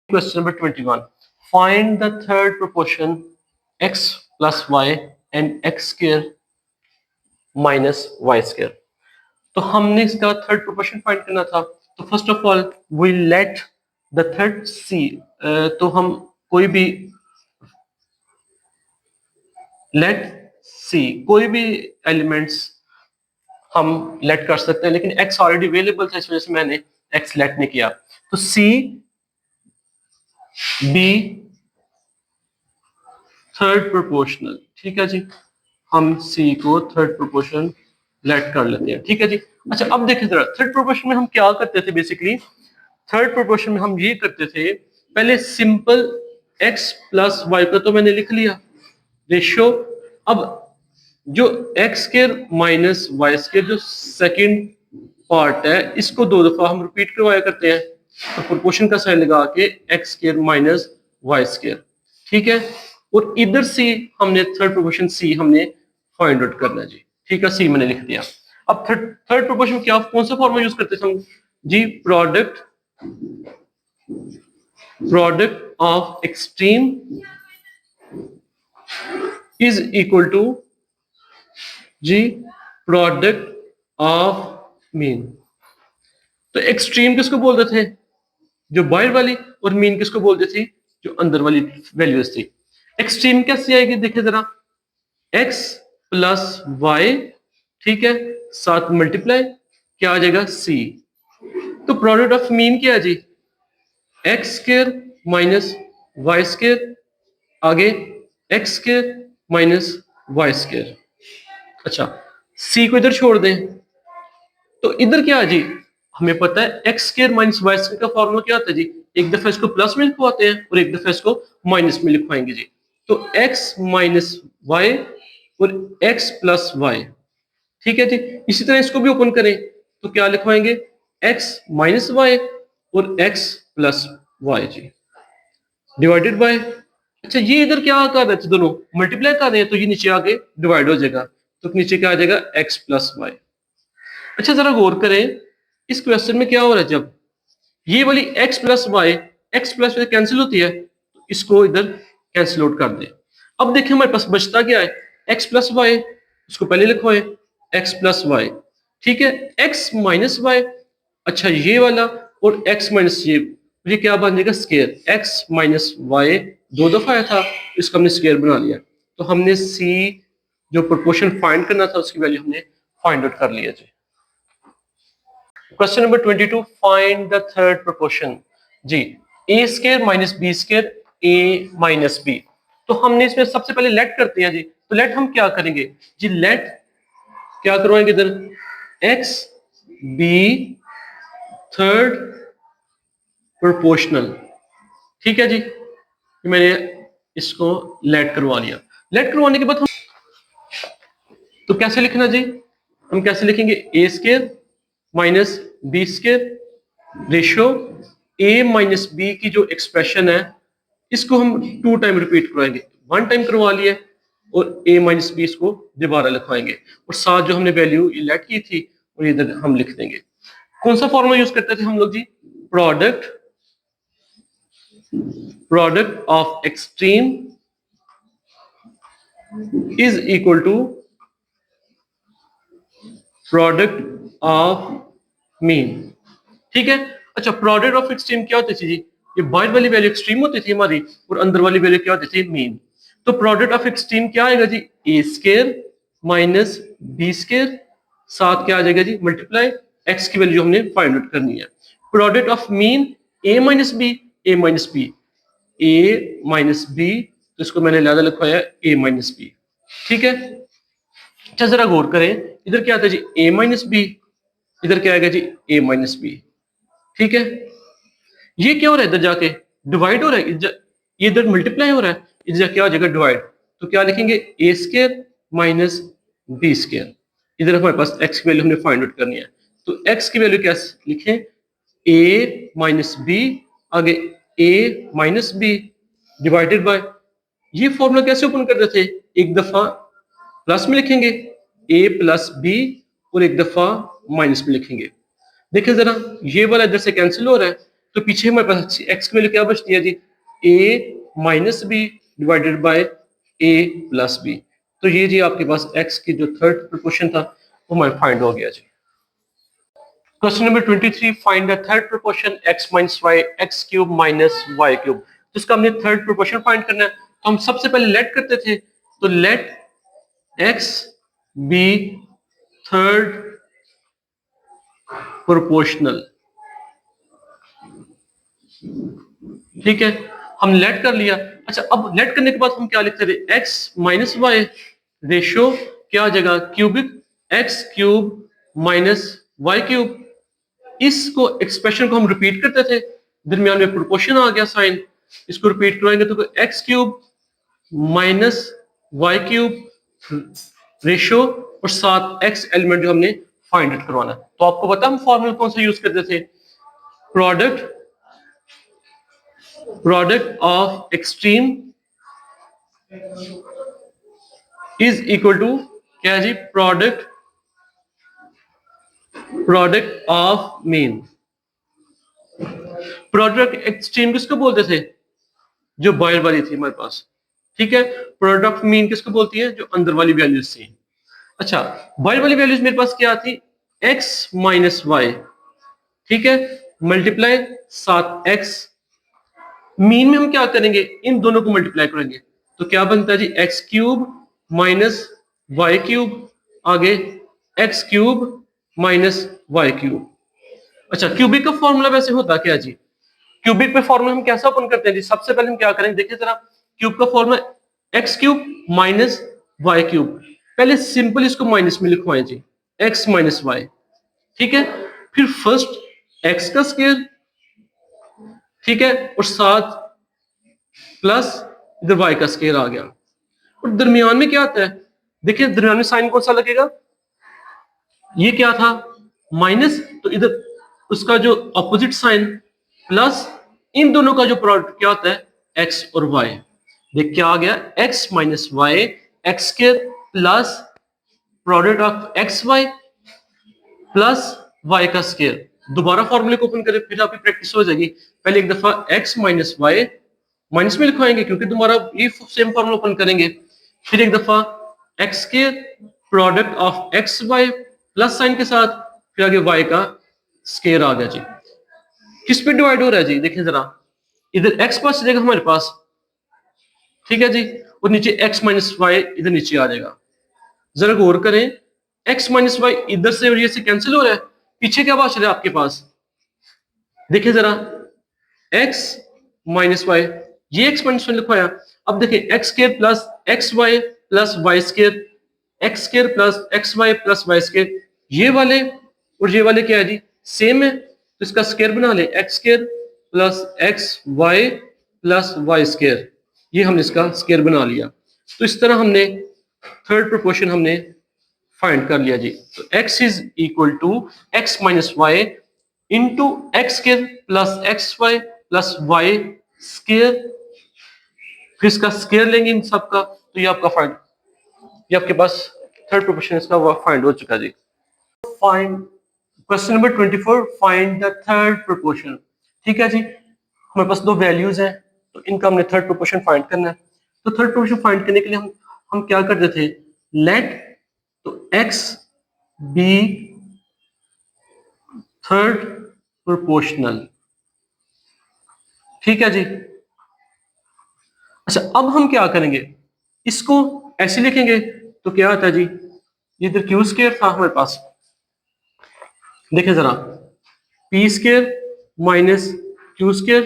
Question number 21. Find the third proportion x plus y and x square minus y square. तो हमने इसका third proportion find करना था. तो first of all we let the third C. तो हम कोई भी लेट सी कोई भी एलिमेंट्स हम लेट कर सकते हैं, लेकिन x ऑलरेडी अवेलेबल था, इस वजह से मैंने x लेट नहीं किया. तो सी बी थर्ड प्रोपोर्शनल. ठीक है जी, हम C को थर्ड प्रोपोर्शन लेट कर लेते हैं. ठीक है जी. अच्छा, अब देखिए जरा थर्ड प्रोपोर्शन में हम क्या करते थे. बेसिकली थर्ड प्रोपोर्शन में हम ये करते थे, पहले सिंपल x प्लस वाई का तो मैंने लिख लिया रेशियो. अब जो x square minus Y square जो सेकंड पार्ट है, इसको दो दफा हम रिपीट करवाया करते हैं. तो प्रोपोर्शन का साइन लगा के x square minus Y square. ठीक है. और इधर से हमने थर्ड प्रोपोर्शन सी हमने फाइंड आउट करना है जी. ठीक है, सी मैंने लिख दिया. अब थर्ड प्रोपोर्शन क्या, कौन सा फॉर्मूला यूज करते थे हम जी? Product of extreme is equal to जी प्रोडक्ट ऑफ मीन. तो एक्सट्रीम किसको बोलते थे? जो बाहर वाली. और मीन किसको बोलते थे? जो अंदर वाली वैल्यूज थी. एक्सट्रीम कैसे आएगी देखिए जरा. x प्लस वाई, ठीक है, साथ मल्टीप्लाई क्या आ जाएगा? c. तो प्रोडक्ट ऑफ मीन क्या है जी? x square minus Y square, आगे x square minus Y square. अच्छा, c को इधर छोड़ दें तो इधर क्या है जी? हमें पता है x square minus Y square का फॉर्मूला क्या होता है जी? एक दफा इसको प्लस में लिखवाते हैं और एक दफा इसको माइनस में लिखवाएंगे जी. तो x माइनस वाई और x प्लस वाई. ठीक है जी. इसी तरह इसको भी ओपन करें तो क्या लिखवाएंगे? x माइनस वाई और x प्लस वाई जी, डिवाइडेड बाय. अच्छा, ये इधर क्या कर रहे थे? दोनों मल्टीप्लाई कर रहे हैं, तो ये नीचे आके डिवाइड हो जाएगा. तो नीचे क्या आ जाएगा? x plus Y. अच्छा, जरा गौर करें इस क्वेश्चन में क्या हो रहा है. जब ये वाली x plus y, x plus y cancel होती है, तो इसको इधर कैंसिल आउट कर दें. अब देखिए हमारे पास बचता क्या है? x plus y. इसको पहले लिखवाएं x प्लस वाई. ठीक है, x माइनस वाई. अच्छा, ये वाला और x माइनस ये क्या बन जाएगा? स्क्वायर. x माइनस वाई दो दफा आया था, इसको हमने स्क्वायर बना लिया. तो हमने c जो प्रोपोर्शन फाइंड करना था उसकी वैल्यू हमने फाइंड आउट कर लिया जी. Question number 22. Find the third proportion जी. a square minus B square a minus B. तो हमने इसमें सबसे पहले लेट करते हैं जी. तो लेट हम क्या करेंगे जी? लेट क्या करवाएंगे इधर? x b third proportional. ठीक है जी, मैंने इसको लेट करवा लिया. लेट करवाने के बाद हम तो कैसे लिखना जी? हम कैसे लिखेंगे? a square minus B square ratio a minus b की जो एक्सप्रेशन है, इसको हम 2 टाइम रिपीट करवाएंगे. 1 टाइम करवा लिया और a माइनस बी इसको दोबारा लिखवाएंगे. और साथ जो हमने वैल्यू लेट की थी और इधर हम लिख देंगे. कौन सा फॉर्मूला यूज करते थे हम लोग जी? Product of extreme is equal to product of mean. ठीक है. अच्छा, प्रोडक्ट ऑफ एक्सट्रीम क्या होती थी जी? ये बाहर वाली वैल्यू एक्सट्रीम होती थी हमारी और अंदर वाली वैल्यू क्या होती थी? मीन. तो प्रोडक्ट ऑफ एक्सट्रीम क्या आएगा जी? a square minus B square, साथ क्या आ जाएगा जी? मल्टीप्लाई x की वैल्यू हमने फाइंड आउट करनी है. Product of mean a minus b, a minus b, a minus B. तो इसको मैंने ज्यादा लिखवाया a माइनस बी. ठीक है. अच्छा, जरा गौर करें इधर क्या आता है जी? a minus B. इधर क्या आएगा जी? a minus B. ठीक है. ये क्या हो रहा है? इधर जाके डिवाइड हो रहा है. ये इधर मल्टीप्लाई हो रहा है, इधर जाके क्या हो जाएगा? डिवाइड. तो क्या लिखेंगे? a square minus B square. इधर हमारे पास x की वैल्यू हमने फाइंड आउट करनी है. तो x की वैल्यू क्या लिखें? a माइनस बी, आगे a minus B divided by. ये फॉर्मूला कैसे ओपन कर रहे थे? एक दफा प्लस में लिखेंगे a प्लस बी और एक दफा माइनस में लिखेंगे. देखिए जरा, ये वाला इधर से कैंसिल हो रहा है, तो पीछे हमारे पास एक्स की वैल्यू क्या बचती है जी, A minus B divided by A plus B. तो ये जी आपके पास एक्स की जो थर्ड प्रोपोर्शन था वो हमारे फाइंड हो गया जी। Question number 23, find the third proportion x minus Y X cube minus Y cube. जिसका हमने थर्ड प्रोपोर्शन फाइंड करना है तो हम सबसे पहले लेट करते थे, तो let x be third proportional. ठीक है, हम लेट कर लिया। अच्छा, अब लेट करने के बाद हम क्या लिखते थे, x माइनस वाई रेशियो क्या आ जाएगा, cubic x cube minus Y cube. इसको एक्सप्रेशन को हम रिपीट करते थे, दरमियान में प्रोपोर्शन आ गया साइन, इसको रिपीट कराएंगे तो x cube minus Y cube ratio और साथ एक्स एलिमेंट जो हमने फाइंड आउट करवाना। तो आपको पता हम फॉर्मूला कौन सा यूज करते थे, product of extreme is equal to क्या है जी, product of mean. Product extreme किसको बोलते थे, जो बाहर वाली थी हमारे पास। ठीक है, प्रोडक्ट मीन किसको बोलती है, जो अंदर वाली वैल्यूज थी। अच्छा, बाहर वाली वैल्यूज मेरे पास क्या थी, x माइनस वाई, ठीक है, मल्टीप्लाई साथ x। मीन में हम क्या करेंगे, इन दोनों को मल्टीप्लाई करेंगे तो क्या बनता है जी, X cube minus Y cube, आगे X cube minus Y cube. अच्छा, क्यूबिक का फॉर्मूला वैसे होता क्या जी, क्यूबिक पे फॉर्मूला हम कैसा ओपन करते हैं जी, सबसे पहले हम क्या करेंगे, देखिए जरा, क्यूब का formula x cube minus Y cube. पहले सिंपल इसको माइनस में लिखवाएं जी, एक्स माइनस वाई। ठीक है, फिर फर्स्ट एक्स का स्क्वायर, ठीक है, और साथ प्लस इधर वाई का स्क्वायर आ गया, और दरमियान में क्या आता है, देखिए दरमियान में साइन कौन सा लगेगा, ये क्या था माइनस, तो इधर उसका जो ऑपोजिट साइन प्लस, इन दोनों का जो प्रोडक्ट क्या होता है, एक्स और वाई। देख क्या आ गया, x minus Y x square plus product of x y plus y का स्क्वायर। दोबारा फॉर्मूले को ओपन करें, फिर आपकी प्रैक्टिस हो जाएगी। पहले एक दफा एक्स माइनस वाई माइनस में लिखवाएंगे क्योंकि दोबारा ये सेम फॉर्मूला ओपन करेंगे, फिर एक दफा एक्स के product of x y plus sign के साथ, फिर आगे वाई का स्क्वायर आ गया जी। किस पे डिवाइड हो रहा है जी, देखिए जरा, इधर एक्स पास जाएगा हमारे पास, ठीक है जी, और नीचे एक्स माइनस वाई इधर नीचे आ जाएगा। जरा गौर करें, एक्स माइनस वाई इधर से और ये से कैंसिल हो रहा है, पीछे क्या बच रहा है आपके पास, देखिए जरा, एक्स माइनस वाई, ये एक्स माइनस वाई लिखवाया। अब देखिए x square plus x y plus y square, x square plus x y plus y square, ये वाले और ये वाले क्या है जी, सेम है, तो इसका स्क्वायर बना ले, x square plus x y plus y square, ये हमने इसका स्क्वायर बना लिया। तो इस तरह हमने थर्ड प्रोपोर्शन हमने फाइंड कर लिया जी। तो x is equal to x minus y into x square plus x y plus y square, फिर इसका स्क्वायर लेंगे इन सब का, तो ये आपका फाइंड, ये आपके पास थर्ड प्रोपोर्शन इसका फाइंड हो चुका जी। Find question number 24, find the third proportion. ठीक है जी, हमारे पास दो वैल्यूज हैं, तो इनका हमने थर्ड प्रोपोर्शन फाइंड करना है। तो थर्ड प्रोपोर्शन फाइंड करने के लिए हम क्या करते थे, लेट, तो x बी थर्ड प्रोपोर्शनल। ठीक है जी। अच्छा, अब हम क्या करेंगे, इसको ऐसे लिखेंगे तो क्या आता है जी, इधर क्यू स्क्वायर था हमारे पास, देखिए जरा, P square minus Q square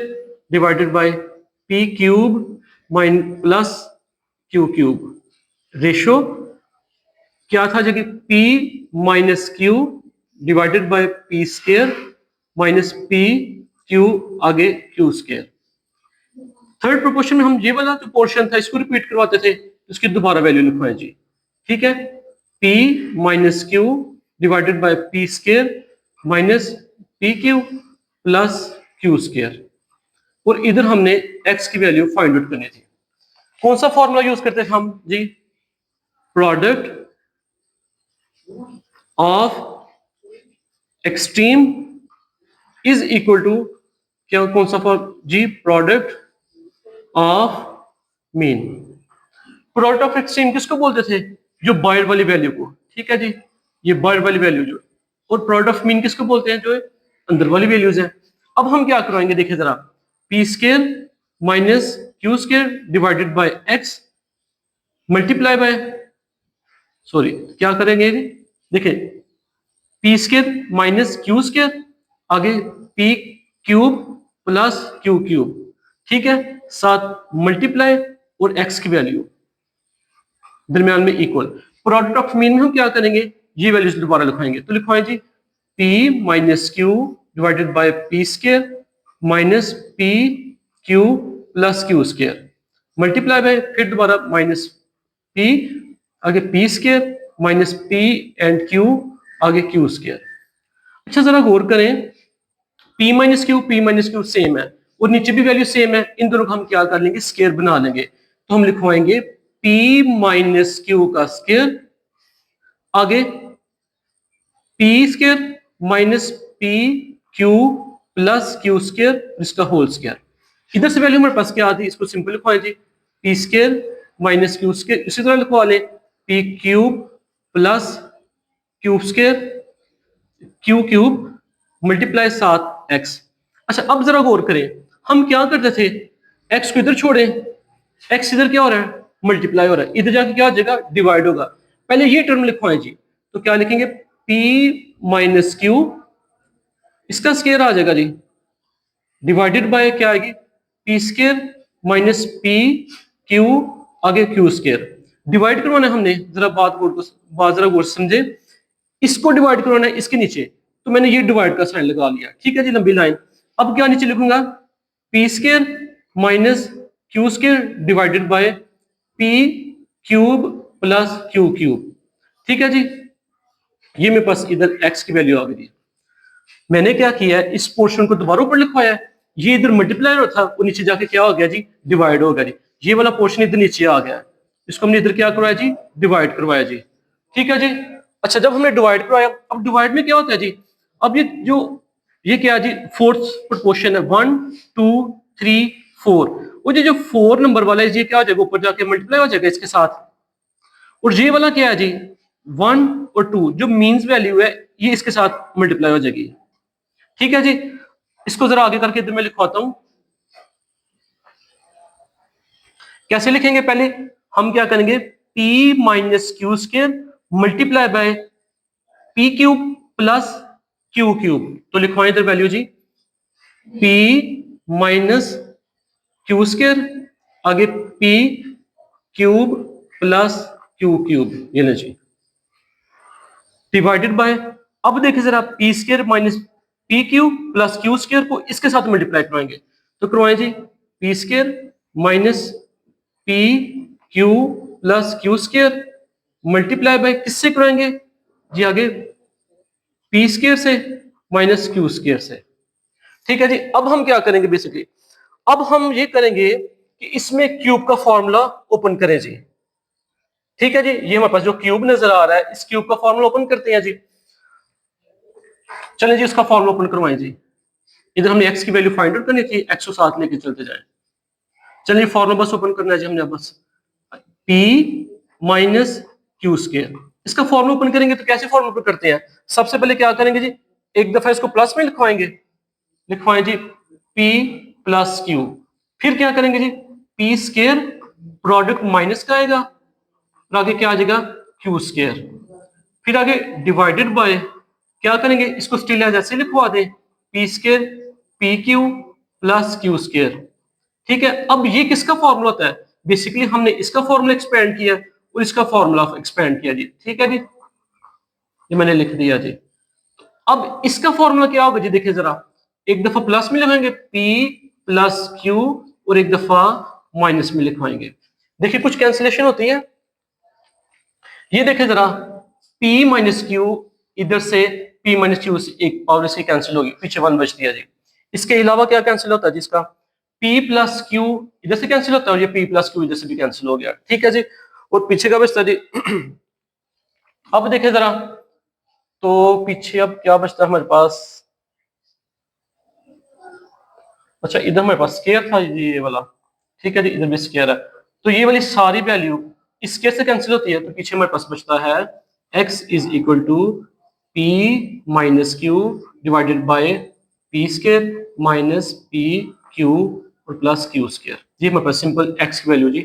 divided by P cube mine plus Q cube. Ratio क्या था जगह, P minus Q divided by P square minus P Q, आगे क्यू स्क्वायर। थर्ड प्रोपोर्शन में हम ये वाला जो पोर्शन था इसको रिपीट करवाते थे, इसकी दोबारा वैल्यू लिखवाएं जी। ठीक है, p minus Q divided by P square minus P Q plus Q square, और इधर हमने x की वैल्यू फाइंड आउट करनी थी। कौन सा फॉर्मूला यूज करते थे हम जी, product of extreme is equal to क्या कौन सा फॉर्म जी, product of mean. Product of extreme किसको बोलते थे, जो बाहर वाली वैल्यू को, ठीक है जी, ये बाहर वाली वैल्यू जो, और प्रोडक्ट ऑफ मीन किसको बोलते हैं, जो अंदर वाली वैल्यूज है। अब हम क्या करवाएंगे, देखिए जरा, P square minus Q square divided by X multiply by, sorry क्या करेंगे जी, देखिए P square minus Q square, आगे P cube plus Q cube, ठीक है, साथ मल्टीप्लाई और एक्स की वैल्यू दरमियान में इक्वल। प्रोडक्ट ऑफ मीन में हम क्या करेंगे, ये वैल्यूज दोबारा लिखवाएंगे, तो लिखवाएं जी P minus Q divided by P square minus P Q plus Q square multiply by, फिर दोबारा माइनस पी, आगे P square minus P and Q, आगे क्यू स्केयर। अच्छा जरा गौर करें, पी माइनस क्यू सेम है और नीचे भी वैल्यू सेम है, इन दोनों को हम क्या कर लेंगे, स्केयर बना लेंगे। तो हम लिखवाएंगे पी माइनस क्यू का स्केयर, आगे P square minus P Q plus Q square इसका होल स्केयर। इधर से वैल्यू हमारे पास क्या आती है, इसको सिंपल लिखवाएं जी, P square minus Q square, इसी तरह लिखवा लें P cube plus cube square Q cube multiply 7x। अच्छा अब जरा गौर करें, हम क्या करते थे, x को इधर छोड़े, x इधर क्या हो रहा है, मल्टीप्लाई हो रहा है, इधर जाके क्या हो जाएगा, डिवाइड होगा। पहले ये टर्म लिखवाएं जी, तो क्या लिखेंगे, p माइनस क्यू, इसका स्केयर आ जाएगा जी, डिवाइडेड बाय क्या आएगी, P square minus P Q, आगे क्यू स्केयर। डिवाइड करवाना है हमने, जरा बात जरा गौर समझे, इसको डिवाइड करवाना है इसके नीचे, तो मैंने ये डिवाइड का साइन लगा लिया, ठीक है जी, लंबी लाइन। अब क्या नीचे लिखूंगा, P square minus Q square divided by P cube plus Q cube, ठीक है जी। ये मेरे पास इधर एक्स की वैल्यू आ गई। मैंने क्या किया है, इस पोर्शन को दोबारा ऊपर लिखवाया है, ये इधर मल्टीप्लाई हो था, वो नीचे जाके क्या हो गया जी, डिवाइड हो गया जी, ये वाला पोर्शन इधर नीचे आ गया, इसको हमने इधर क्या करवाया जी, डिवाइड करवाया जी, ठीक है जी। अच्छा जब हमने डिवाइड करवाया, अब डिवाइड में क्या होता है जी, अब ये क्या है जी, फोर्थ प्रोपोर्शन है, 1 2 3 4, वो जो 4 नंबर वाला है, ये क्या हो जाएगा, ऊपर जाके मल्टीप्लाई हो जाएगा इसके साथ, और ये वाला क्या है जी, 1 और 2 जो मीन्स वैल्यू है, ये इसके साथ मल्टीप्लाई हो जाएगी, ठीक है जी। इसको जरा आगे करके इधर मैं लिखवाता हूं, कैसे लिखेंगे, पहले हम क्या करेंगे, p minus Q square multiply by P cube plus Q cube, तो लिखवाएं इधर वैल्यू जी, p माइनस क्यू स्केयर, आगे p cube plus Q cube, ये ले जी, डिवाइडेड बाय, अब देखिए जरा P square minus P Q plus Q square को इसके साथ मल्टीप्लाई करवाएंगे, तो करवाएं जी, P square minus P Q plus Q square multiply by किससे कराएंगे जी, आगे पी स्केयर से माइनस क्यू स्केयर से, ठीक है जी। अब हम क्या करेंगे बेसिकली, अब हम ये करेंगे कि इसमें क्यूब का फॉर्मूला ओपन करें जी, ठीक है जी। ये हमारे पास जो क्यूब नजर आ रहा है, इस क्यूब का फॉर्मूला ओपन करते हैं जी, चलें जी इसका फॉर्मूला ओपन करवाएं जी। इधर हमने एक्स की वैल्यू फाइंड आउट करनी थी, एक्स को साथ लेके चलते जाए, चलिए फॉर्मूला बस ओपन करना है जी हमने, बस p माइनस क्यू स्केयर, इसका फॉर्मूला ओपन करेंगे तो कैसे फॉर्मूला ओपन करते हैं, सबसे पहले क्या करेंगे जी, एक दफा इसको प्लस में लिखवाएंगे, लिखवाएं जी p प्लस क्यू, फिर क्या करेंगे जी, p स्केयर प्रोडक्ट माइनस का आएगा और आगे क्या आ जाएगा, क्यू स्केयर, फिर आगे डिवाइडेड बाय क्या करेंगे, इसको स्टिल एज ऐसे लिखवा दें, P square P Q plus Q square, ठीक है। अब ये किसका फॉर्मूला होता है, बेसिकली हमने इसका फॉर्मूला एक्सपेंड किया और इसका फॉर्मूला एक्सपेंड किया जी, ठीक है जी, ये मैंने लिख दिया जी। अब इसका फॉर्मूला क्या होगा जी, देखिए जरा, एक दफा प्लस में लिखेंगे p प्लस क्यू और एक दफा माइनस में लिखवाएंगे, देखिए कुछ कैंसिलेशन होती है, ये देखिए जरा, p माइनस क्यू, इधर से p माइनस क्यू से एक पावर इसकी कैंसिल होगी, पीछे 1 बच दिया जी। इसके अलावा क्या कैंसिल होता है जिसका, p प्लस क्यू इधर से कैंसिल होता है और ये p प्लस क्यू इधर से भी कैंसिल हो गया, ठीक है जी, और पीछे का बचता जी अब देखिए जरा, तो पीछे अब क्या बचता है हमारे पास, अच्छा इधर हमारे पास स्केयर था जी ये वाला, ठीक है जी, इधर भी स्केयर है। तो ये वाली सारी वैल्यू इस स्केयर से कैंसिल होती है, तो पीछे हमारे पास बचता है x is equal to p minus Q divided by P square minus P q और प्लस क्यू स्केयर। ये हमारे पास सिंपल x की वैल्यू जी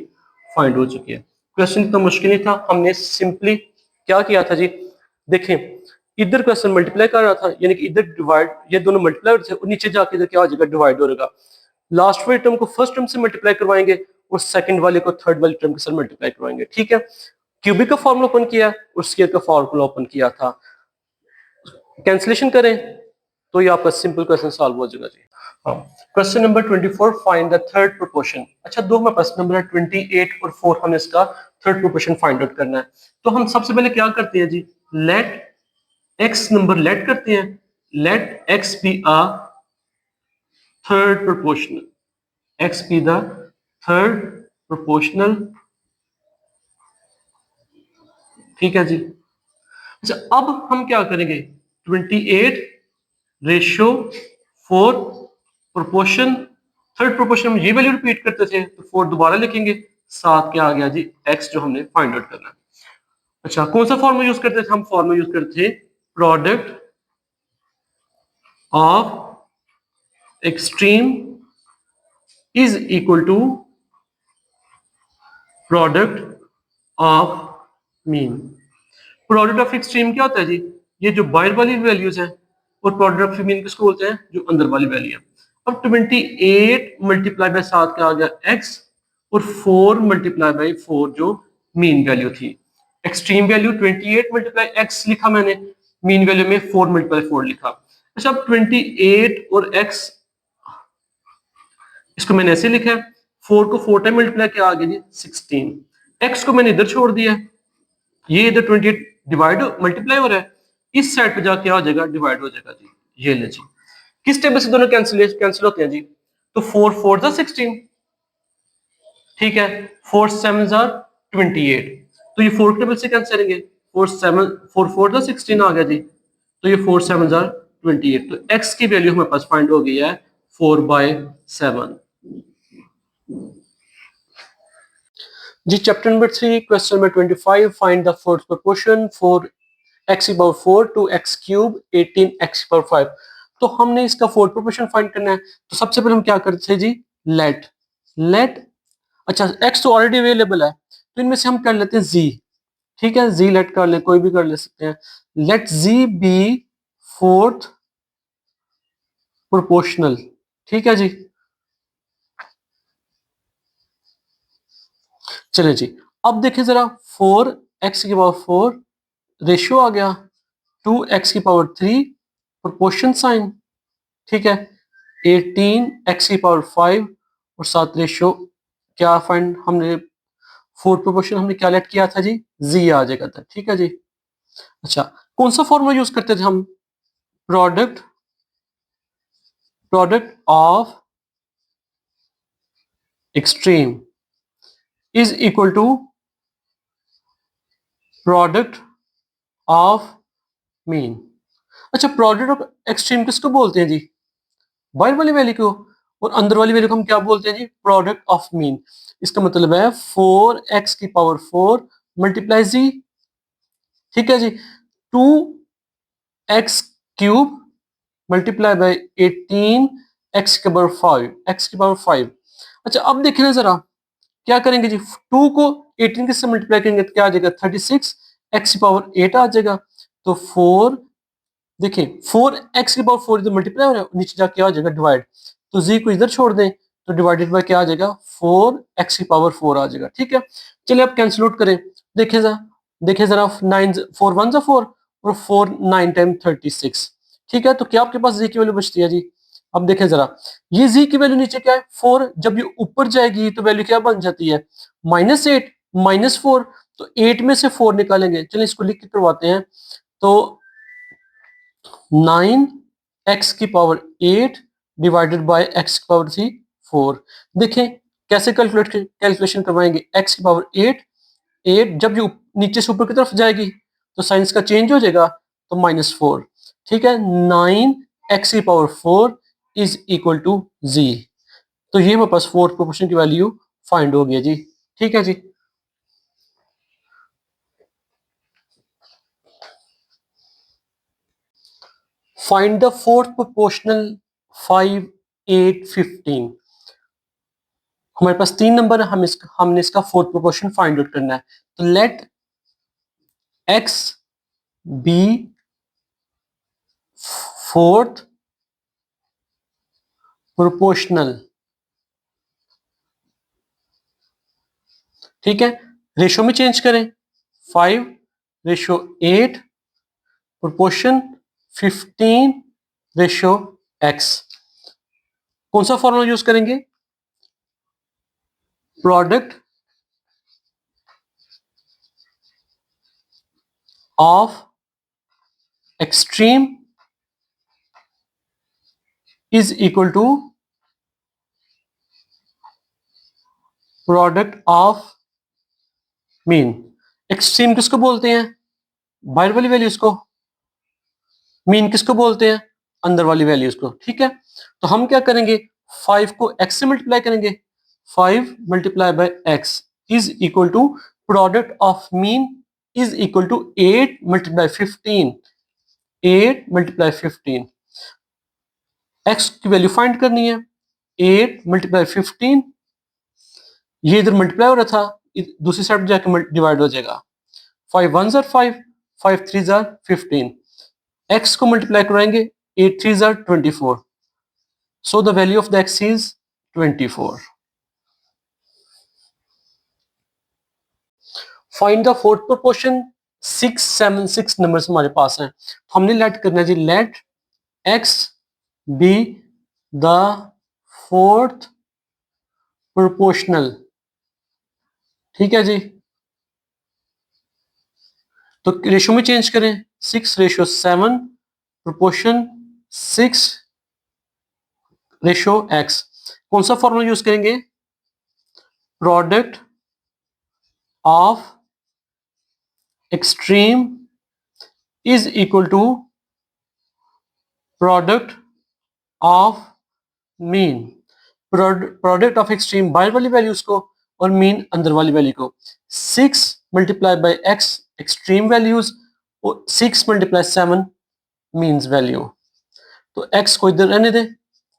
फाइंड हो चुकी है। क्वेश्चन इतना मुश्किल नहीं था, हमने सिंपली क्या किया था जी, देखें इधर क्वेश्चन मल्टीप्लाई कर रहा था, यानी कि इधर डिवाइड, ये दोनों मल्टीप्लाई हो रहे थे और नीचे जाके इधर क्या हो जाएगा, डिवाइड हो जाएगा। लास्ट वाले टर्म को फर्स्ट टर्म से मल्टीप्लाई करवाएंगे और सेकंड वाले को थर्ड वाले टर्म के साथ मल्टीप्लाई करवाएंगे, ठीक है। क्यूबिक का फॉर्मूला ओपन किया और स्केयर का फॉर्मूला ओपन किया था, कैंसिलेशन करें तो ये आपका सिंपल क्वेश्चन सॉल्व हो जाएगा जी। हाँ, question number 24, find the third proportion. अच्छा दो हमारे पास नंबर है 28 और 4, हमें इसका थर्ड प्रोपोर्शन फाइंड आउट करना है। तो हम सबसे पहले क्या करते हैं जी, लेट एक्स नंबर लेट करते हैं, let x be a third proportional, x be the third proportional, ठीक है जी। अच्छा अब हम क्या करेंगे, 28 रेशियो 4 प्रोपोर्शन, थर्ड प्रोपोर्शन में ये वैल्यू रिपीट करते थे तो 4 दोबारा लिखेंगे, साथ क्या आ गया जी x जो हमने फाइंड आउट करना है। अच्छा कौन सा फॉर्मूला यूज करते थे, हम फॉर्मूला यूज करते थे product of extreme is equal to product of mean. Product of extreme क्या होता है जी, ये जो बाहर वाली वैल्यूज है, और प्रोडक्ट ऑफ मीन किसको बोलते हैं, जो अंदर वाली वैल्यू है। अब 28 मल्टीप्लाई बाय 7 क्या आ गया x, और 4 मल्टीप्लाई बाय 4 जो मीन वैल्यू थी। एक्सट्रीम वैल्यू 28 मल्टीप्लाई x लिखा मैंने, मीन वैल्यू में 4 मल्टीप्लाई 4 लिखा। अच्छा अब 28 और x, इसको मैंने ऐसे लिखा है, 4 को 4 टाइम मल्टीप्लाई किया आ गया जी 16, x को मैंने इधर छोड़ दिया, ये इधर 28 डिवाइड मल्टीप्लाई हो रहा है, इस साइड पे जाके आ जाएगा डिवाइड हो जाएगा जी, ये ले जी। किस टेबल से दोनों कैंसिल होते हैं जी, तो 4 4 जा 16, ठीक है, 4 7 जा 28, तो ये 4 टेबल से कैंसिल करेंगे, 4 7 4 4 जा 16 आ गया जी, तो ये 4 7 जा 28, तो x की वैल्यू हमारे पास फाइंड हो गई है 4/7 जी। Chapter number 3 question number 25, find the fourth proportion for x की power 4 to x cube 18 x की पावर 5। तो हमने इसका फोर्थ प्रोपोर्शन फाइंड करना है, तो सबसे पहले हम क्या करते हैं जी, लेट लेट, अच्छा x तो ऑलरेडी अवेलेबल है, तो इनमें से हम कर लेते हैं z, ठीक है, z लेट कर ले, कोई भी कर ले सकते हैं। Let z be fourth proportional, ठीक है जी। चलिए जी, अब देखें जरा, 4x की पावर 4 रेशियो आ गया 2x की पावर 3 प्रोपोर्शन साइन, ठीक है, 18 x की पावर 5 और साथ रेशियो क्या फाइंड हमने, फोर्थ प्रोपोर्शन हमने क्या लेट किया था जी, z आ जाएगा था, ठीक है जी। अच्छा कौन सा फॉर्मूला यूज करते थे हम, product product of extreme is equal to product of mean. अच्छा प्रोडक्ट ऑफ एक्सट्रीम किसको बोलते हैं जी, बाहर वाली वैल्यू को, और अंदर वाली वैल्यू को हम क्या बोलते हैं जी, प्रोडक्ट ऑफ मीन। इसका मतलब है 4x की पावर 4 मल्टीप्लाई जी, ठीक है जी, 2x cube multiply by 18 x की पावर 5, x की पावर 5। अच्छा अब देखें ना जरा, क्या करेंगे जी, 2 को 18 के साथ मल्टीप्लाई करेंगे तो क्या आ जाएगा 36, x की पावर 8 आ जाएगा, तो 4, देखिए 4x की पावर 4 इधर मल्टीप्लाई हो रहा है, नीचे जाके आ जाएगा डिवाइड, तो z को इधर छोड़ दें तो डिवाइडेड बाय क्या आ जाएगा 4x की पावर 4 आ जाएगा, ठीक है। चलिए अब कैंसिल आउट करें, देखें जरा 9 4 1 जा 4 और 4 9 टाइम 36, ठीक है, तो क्या आपके पास z की वैल्यू बचती है जी। अब देखें जरा, ये z की वैल्यू नीचे क्या है 4, जब ये ऊपर जाएगी तो वैल्यू क्या बन जाती है -8 -4, तो 8 में से 4 निकालेंगे, चलिए इसको लिख के करवाते हैं, तो 9x की पावर 8 डिवाइडेड बाय x की पावर थी 4। देखें कैसे कैलकुलेशन करवाएंगे, x की पावर 8 जब ये नीचे से ऊपर की तरफ जाएगी तो साइंस का चेंज हो जाएगा, तो -4, ठीक है, 9x की पावर 4 इज इक्वल टू जी। तो ये हमारे पास फोर्थ प्रोपोर्शन की वैल्यू फाइंड हो गया जी। ठीक है जी। Find the fourth proportional 5, 8, 15। हमारे पास 3 नंबर है, हमने इसका फोर्थ प्रोपोर्शन फाइंड आउट करना है। तो let x be fourth proportional. ठीक है, रेशो में चेंज करें, 5:8 प्रोपोर्शन 15:x। कौन सा फॉर्मूला यूज करेंगे? Product of extreme is equal to product of mean. Extreme किसको बोलते हैं? बाहर वाली वैल्यूज को। मीन किसको बोलते हैं? अंदर वाली वैल्यूज को। ठीक है, तो हम क्या करेंगे, 5 को x से मल्टीप्लाई करेंगे। 5 multiply by x is equal to product of mean is equal to 8 multiply 15। 8 multiply 15, x की वैल्यू फाइंड करनी है। 8 मल्टीप्लाई 15, ये इधर मल्टीप्लाई हो रहा था, दूसरी साइड जाके डिवाइड हो जाएगा। 5 1 जार 5, 5 3 जार 15। x को मल्टीप्लाई कराएंगे, 8 3 jar 24। So the value of the x is 24. Find the fourth proportion। 6 7 6 numbers हमारे पास हैं, हमने लेट करना है जी, late x be the fourth proportional। ठीक है जी, तो रेशो में चेंज करें, 6:7 प्रोपोर्शन 6:x। कौन सा फॉर्मूला यूज करेंगे? Product of extreme is equal to product of mean. Product of extreme बाहर वाली वैल्यूज को और मीन अंदर वाली वैल्यू को। 6 multiply by x extreme values और 6 मल्टीप्लाई 7 मीन्स वैल्यू। तो x को इधर रहने दे,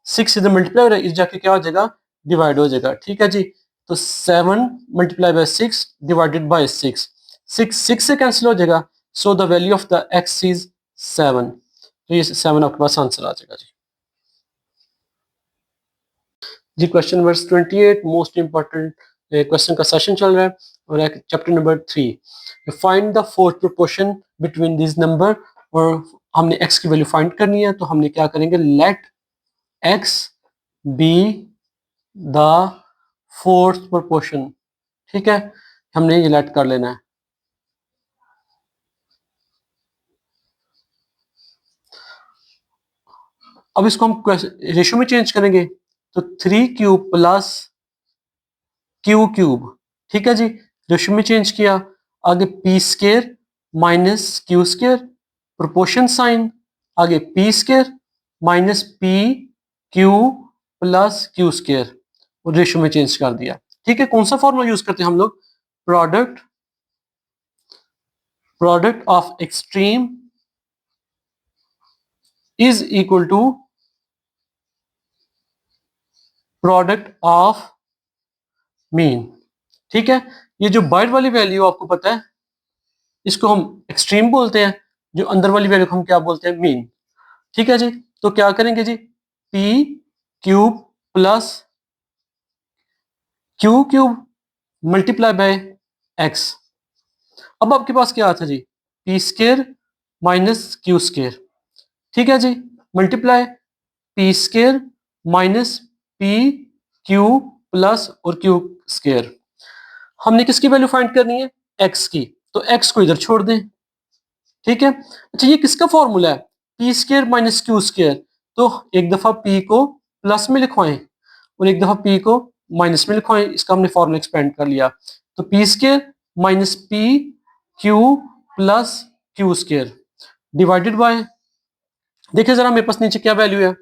6 इधर मल्टीप्लाई हो रहा है, इस जाके क्या हो जाएगा, डिवाइड हो जाएगा। ठीक है जी, तो 7 मल्टीप्लाई बाय 6 डिवाइडेड बाय 6, 6 से कैंसिल हो जाएगा। So the value of the x is 7। तो ये 7 आपके पास आंसर आ जाएगा जी। जी question number 28 most important question का सेशन चल रहा है और chapter number 3। Find the fourth proportion between this number. और हमने x की वैल्यू फाइंड करनी है, तो हमने क्या करेंगे, let x be the fourth proportion. ठीक है, हमने ये लेट कर लेना है। अब इसको हम रेशियो में चेंज करेंगे, तो 3³ प्लस Q³। ठीक है जी, रेशियो में चेंज किया, आगे p² minus Q², proportion sign, आगे p² minus PQ plus Q² और रेशियो में चेंज कर दिया। ठीक है, कौन सा फॉर्मूला यूज करते हैं हम लोग? Product of extreme is equal to product of mean. ठीक है, ये जो बाहर वाली वैल्यू आपको पता है, इसको हम एक्सट्रीम बोलते हैं, जो अंदर वाली वैल्यू को हम क्या बोलते हैं, मीन। ठीक है जी, तो क्या करेंगे जी, p³ plus Q³ multiply by x। अब आपके पास क्या आता है जी, p² माइनस Q²। ठीक है जी, multiply p² minus PQ plus और Q²। हमने किसकी वैल्यू फाइंड करनी है, x की, तो x को इधर छोड़ दें। ठीक है, अच्छा ये किसका फॉर्मूला है, p² माइनस Q²। तो एक दफा p को प्लस में लिखवाएं और एक दफा p को माइनस में लिखवाएं, इसका हमने फॉर्मूला एक्सपेंड कर लिया। तो p² minus PQ plus Q² divided by, देखिए जरा मेरे पास नीचे क्या वैल्यू है,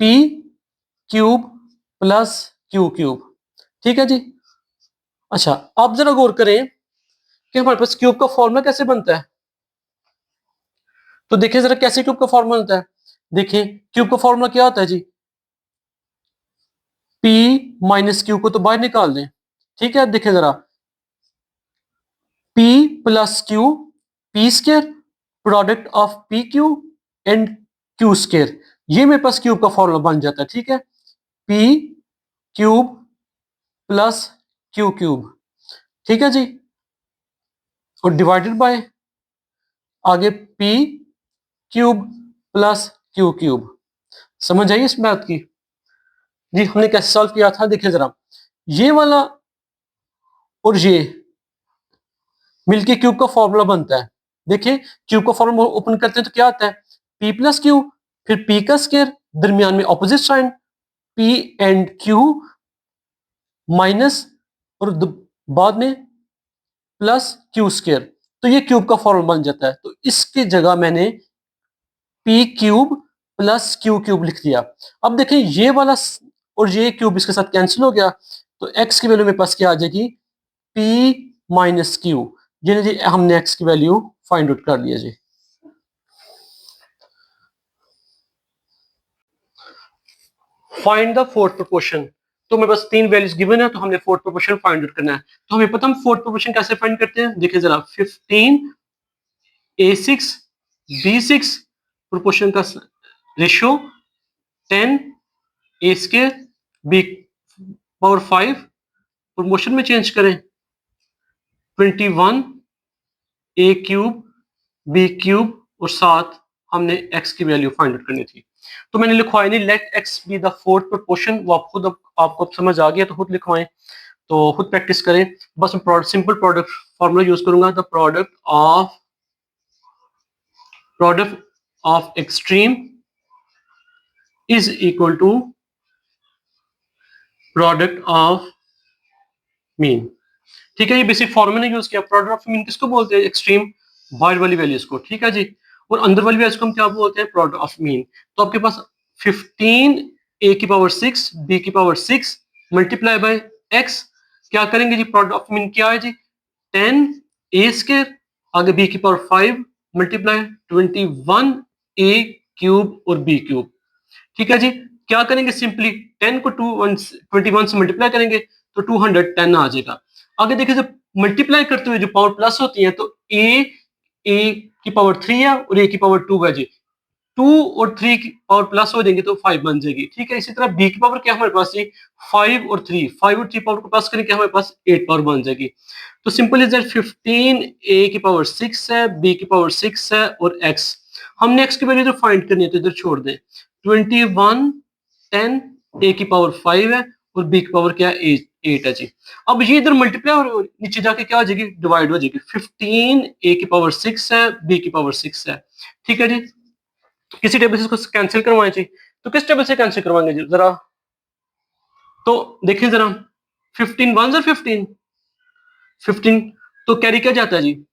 P cube plus Q cube. ठीक है जी। अच्छा, अब जरा गौर करें कि हमारे पास क्यूब का फॉर्मूला कैसे बनता है। तो देखिए जरा कैसे क्यूब का फॉर्मूला बनता है। देखिए क्यूब का फॉर्मूला क्या होता है जी, पी माइनस क्यू को तो बाहर निकाल दें। ठीक है, देखिए जरा, P plus Q, P square product of P Q and Q square, ये मेरे पास क्यूब का फॉर्मूला बन जाता है। ठीक है, P cube plus Q cube. ठीक है जी, और डिवाइडेड बाय आगे P cube plus Q cube. समझ आई इस बात की जी। हमने कैसे सॉल्व किया था, देखिए जरा, ये वाला और ये मिलके क्यूब का फॉर्मूला बनता है। देखिए क्यूब का फॉर्मूला ओपन करते हैं तो क्या आता है, पी प्लस क्यू, फिर पी का स्क्वायर, दरमियान में opposite sign p and q minus, और बाद में प्लस क्यू स्क्वायर। तो ये क्यूब का फॉर्मूला बन जाता है। तो इसकी जगह मैंने P cube plus Q cube लिख दिया। अब देखें ये वाला और ये क्यूब इसके साथ कैंसिल हो गया, तो एक्स की वैल्यू मेरे पास क्या आ जाएगी, पी माइनस क्यू। ये जी हमने एक्स की वैल्यू फाइंड आउट कर लिया जी। Find the fourth proportion. तो मेरे पास तीन वैल्यूज गिवन है, तो हमने फोर्थ प्रोपोर्शन फाइंड आउट करना है। तो हमें पता, हम फोर्थ प्रोपोर्शन कैसे फाइंड करते हैं। देखिए जरा, 15 A6 B6 प्रोपोर्शन का रेशियो 10 A² B⁵ प्रोपोर्शन में चेंज करें 21 A³ B³ और 7 हमने x की वैल्यू फाइंड आउट करनी थी। तो मैंने लिखवाया नहीं, let x be the fourth proportion. वो आप खुद, आपको अब समझ आ गया तो खुद लिखवाएं, तो खुद प्रैक्टिस करें। बस मैं सिंपल प्रोडक्ट फॉर्मूला यूज करूंगा, the product of extreme is equal to product of mean. ठीक है, ये बेसिक फॉर्मूला ने यूज किया। प्रोडक्ट ऑफ मीन किसको बोलते हैं, एक्सट्रीम बाहर वाली वैल्यूज को। ठीक है जी, और अंदर वाली वैल्यूज को हम क्या बोलते हैं, प्रोडक्ट ऑफ मीन। तो आपके पास 15 A⁶ B⁶ multiply by x, क्या करेंगे जी, प्रोडक्ट ऑफ मीन क्या है जी, 10 A² आगे B⁵ मल्टीप्लाई 21 A³ और B³। ठीक है जी, क्या करेंगे, सिंपली 10 को 21 से मल्टीप्लाई करेंगे तो 210 आ जाएगा। आगे देखिए, जब मल्टीप्लाई करते हुए जो पावर प्लस होती है, तो A⁵ है और A⁵ है जी। 2 और 3 की पावर प्लस हो जाएंगे तो 5 बन जाएगी। ठीक है, इसी तरह B की पावर क्या हमारे पास जी, 5 और 3 पावर को प्लस करेंगे हमारे पास 8 पावर बन जाएगी। तो सिंपल इज दैट 15 A⁵ है, B⁵ है और x, हमने x की वैल्यू जो फाइंड करनी है तो इधर छोड़ दें। 21 10 A⁵ है और B की पावर क्या है, 8 है जी। अब ये इधर मल्टीप्लाई और नीचे जाके क्या हो जाएगी, डिवाइड हो जाएगी। 15 A⁵ है, B⁵ है। ठीक है जी, किसी टेबल से इसको कैंसिल करवाएं जी। तो किस टेबल से कैंसिल करवाएंगे जी जरा, तो देखिए जरा, 15 1 और 15 तो कैरी क्या जाता है जी,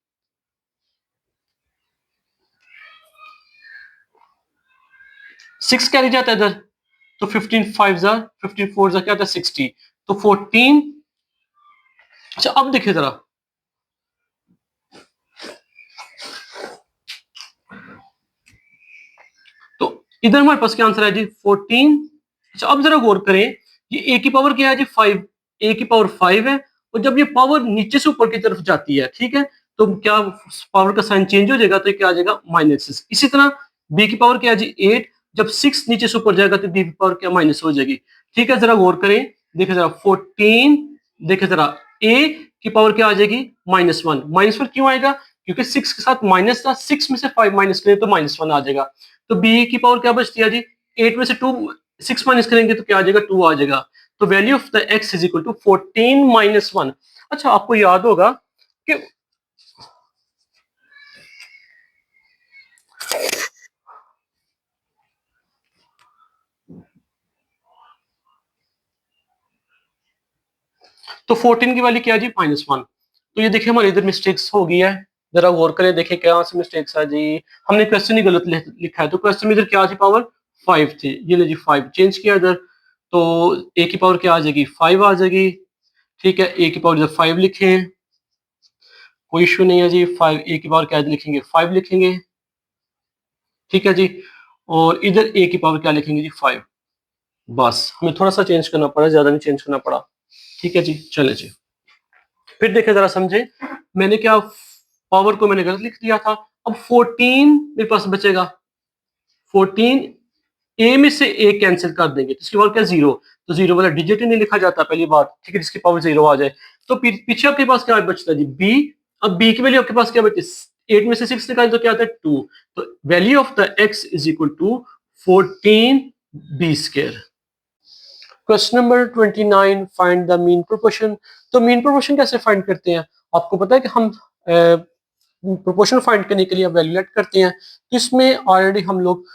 6 कैरी जाता है इधर। तो 15 5 15 4 क्या होता है, 60। तो 14। अच्छा अब देखिए जरा, तो इधर हमारे पास क्या आंसर है जी, 14। अच्छा अब जरा गौर करें, ये ए की पावर क्या है जी, 5। ए की पावर 5 है, और जब ये पावर नीचे से ऊपर की तरफ जाती है, ठीक है, तो क्या पावर का साइन चेंज हो जाएगा, तो क्या आ जाएगा, -6। इसी तरह बी की पावर क्या है जी, 8। जब 6 नीचे से ऊपर जाएगा तो बी की पावर क्या, माइनस हो जाएगी। ठीक है, जरा गौर करें, देखिए जरा 14, देखिए जरा ए की पावर क्या आ जाएगी, -1। -1 क्यों आएगा, क्योंकि 6 के साथ माइनस था, 6 में से 5 माइनस करें तो -1 आ जाएगा। तो बी की पावर क्या बचती है जी, 8 में से 2 6 माइनस करेंगे तो क्या आ जाएगा, 2 आ जाएगा। तो value of the x is equal to 14 -1। अच्छा आपको याद होगा कि तो 14 की वैल्यू क्या है जी, -1। तो ये देखिए हमारे इधर मिस्टेक्स हो गई है, जरा गौर करें, देखिए क्या मिस्टेक्स है जी। हमने क्वेश्चन ही गलत लिखा है। तो क्वेश्चन में इधर क्या थी पावर, 5 थी, ये ले जी 5 चेंज किया इधर, तो a की पावर क्या आ जाएगी 5 आ जाएगी। ठीक है, a की पावर इधर 5 लिखें, कोई इशू नहीं है जी। 5 a की पावर क्या लिखेंगे 5 लिखेंगे। ठीक है जी, और इधर a की पावर क्या लिखेंगे जी 5। बस हमें थोड़ा सा चेंज करना पड़ा, ज्यादा नहीं चेंज करना पड़ा। ठीक है जी, चले जी। फिर देखे जरा समझे, मैंने क्या पावर को मैंने गलत लिख दिया था। अब 14 मेरे पास बचेगा, 14 ए में से ए कैंसिल कर देंगे तो इसकी पावर क्या 0, तो 0 वाला डिजिट ही नहीं लिखा जाता पहली बात। ठीक है, जिसकी पावर 0 आ जाए तो पीछे आपके पास क्या बचता है जी बी। अब बी की वैल्यू आपके पास क्या बची, 8 में से 6 निकाले तो क्या आता है 2। तो value of the x is equal to 14 b square. Question number 29, find the mean proportion. तो मीन प्रोपोर्शन कैसे फाइंड करते हैं, आपको पता है कि हम प्रोपोर्शन फाइंड करने के लिए वैल्यू लेट करते हैं, तो इसमें ऑलरेडी हम लोग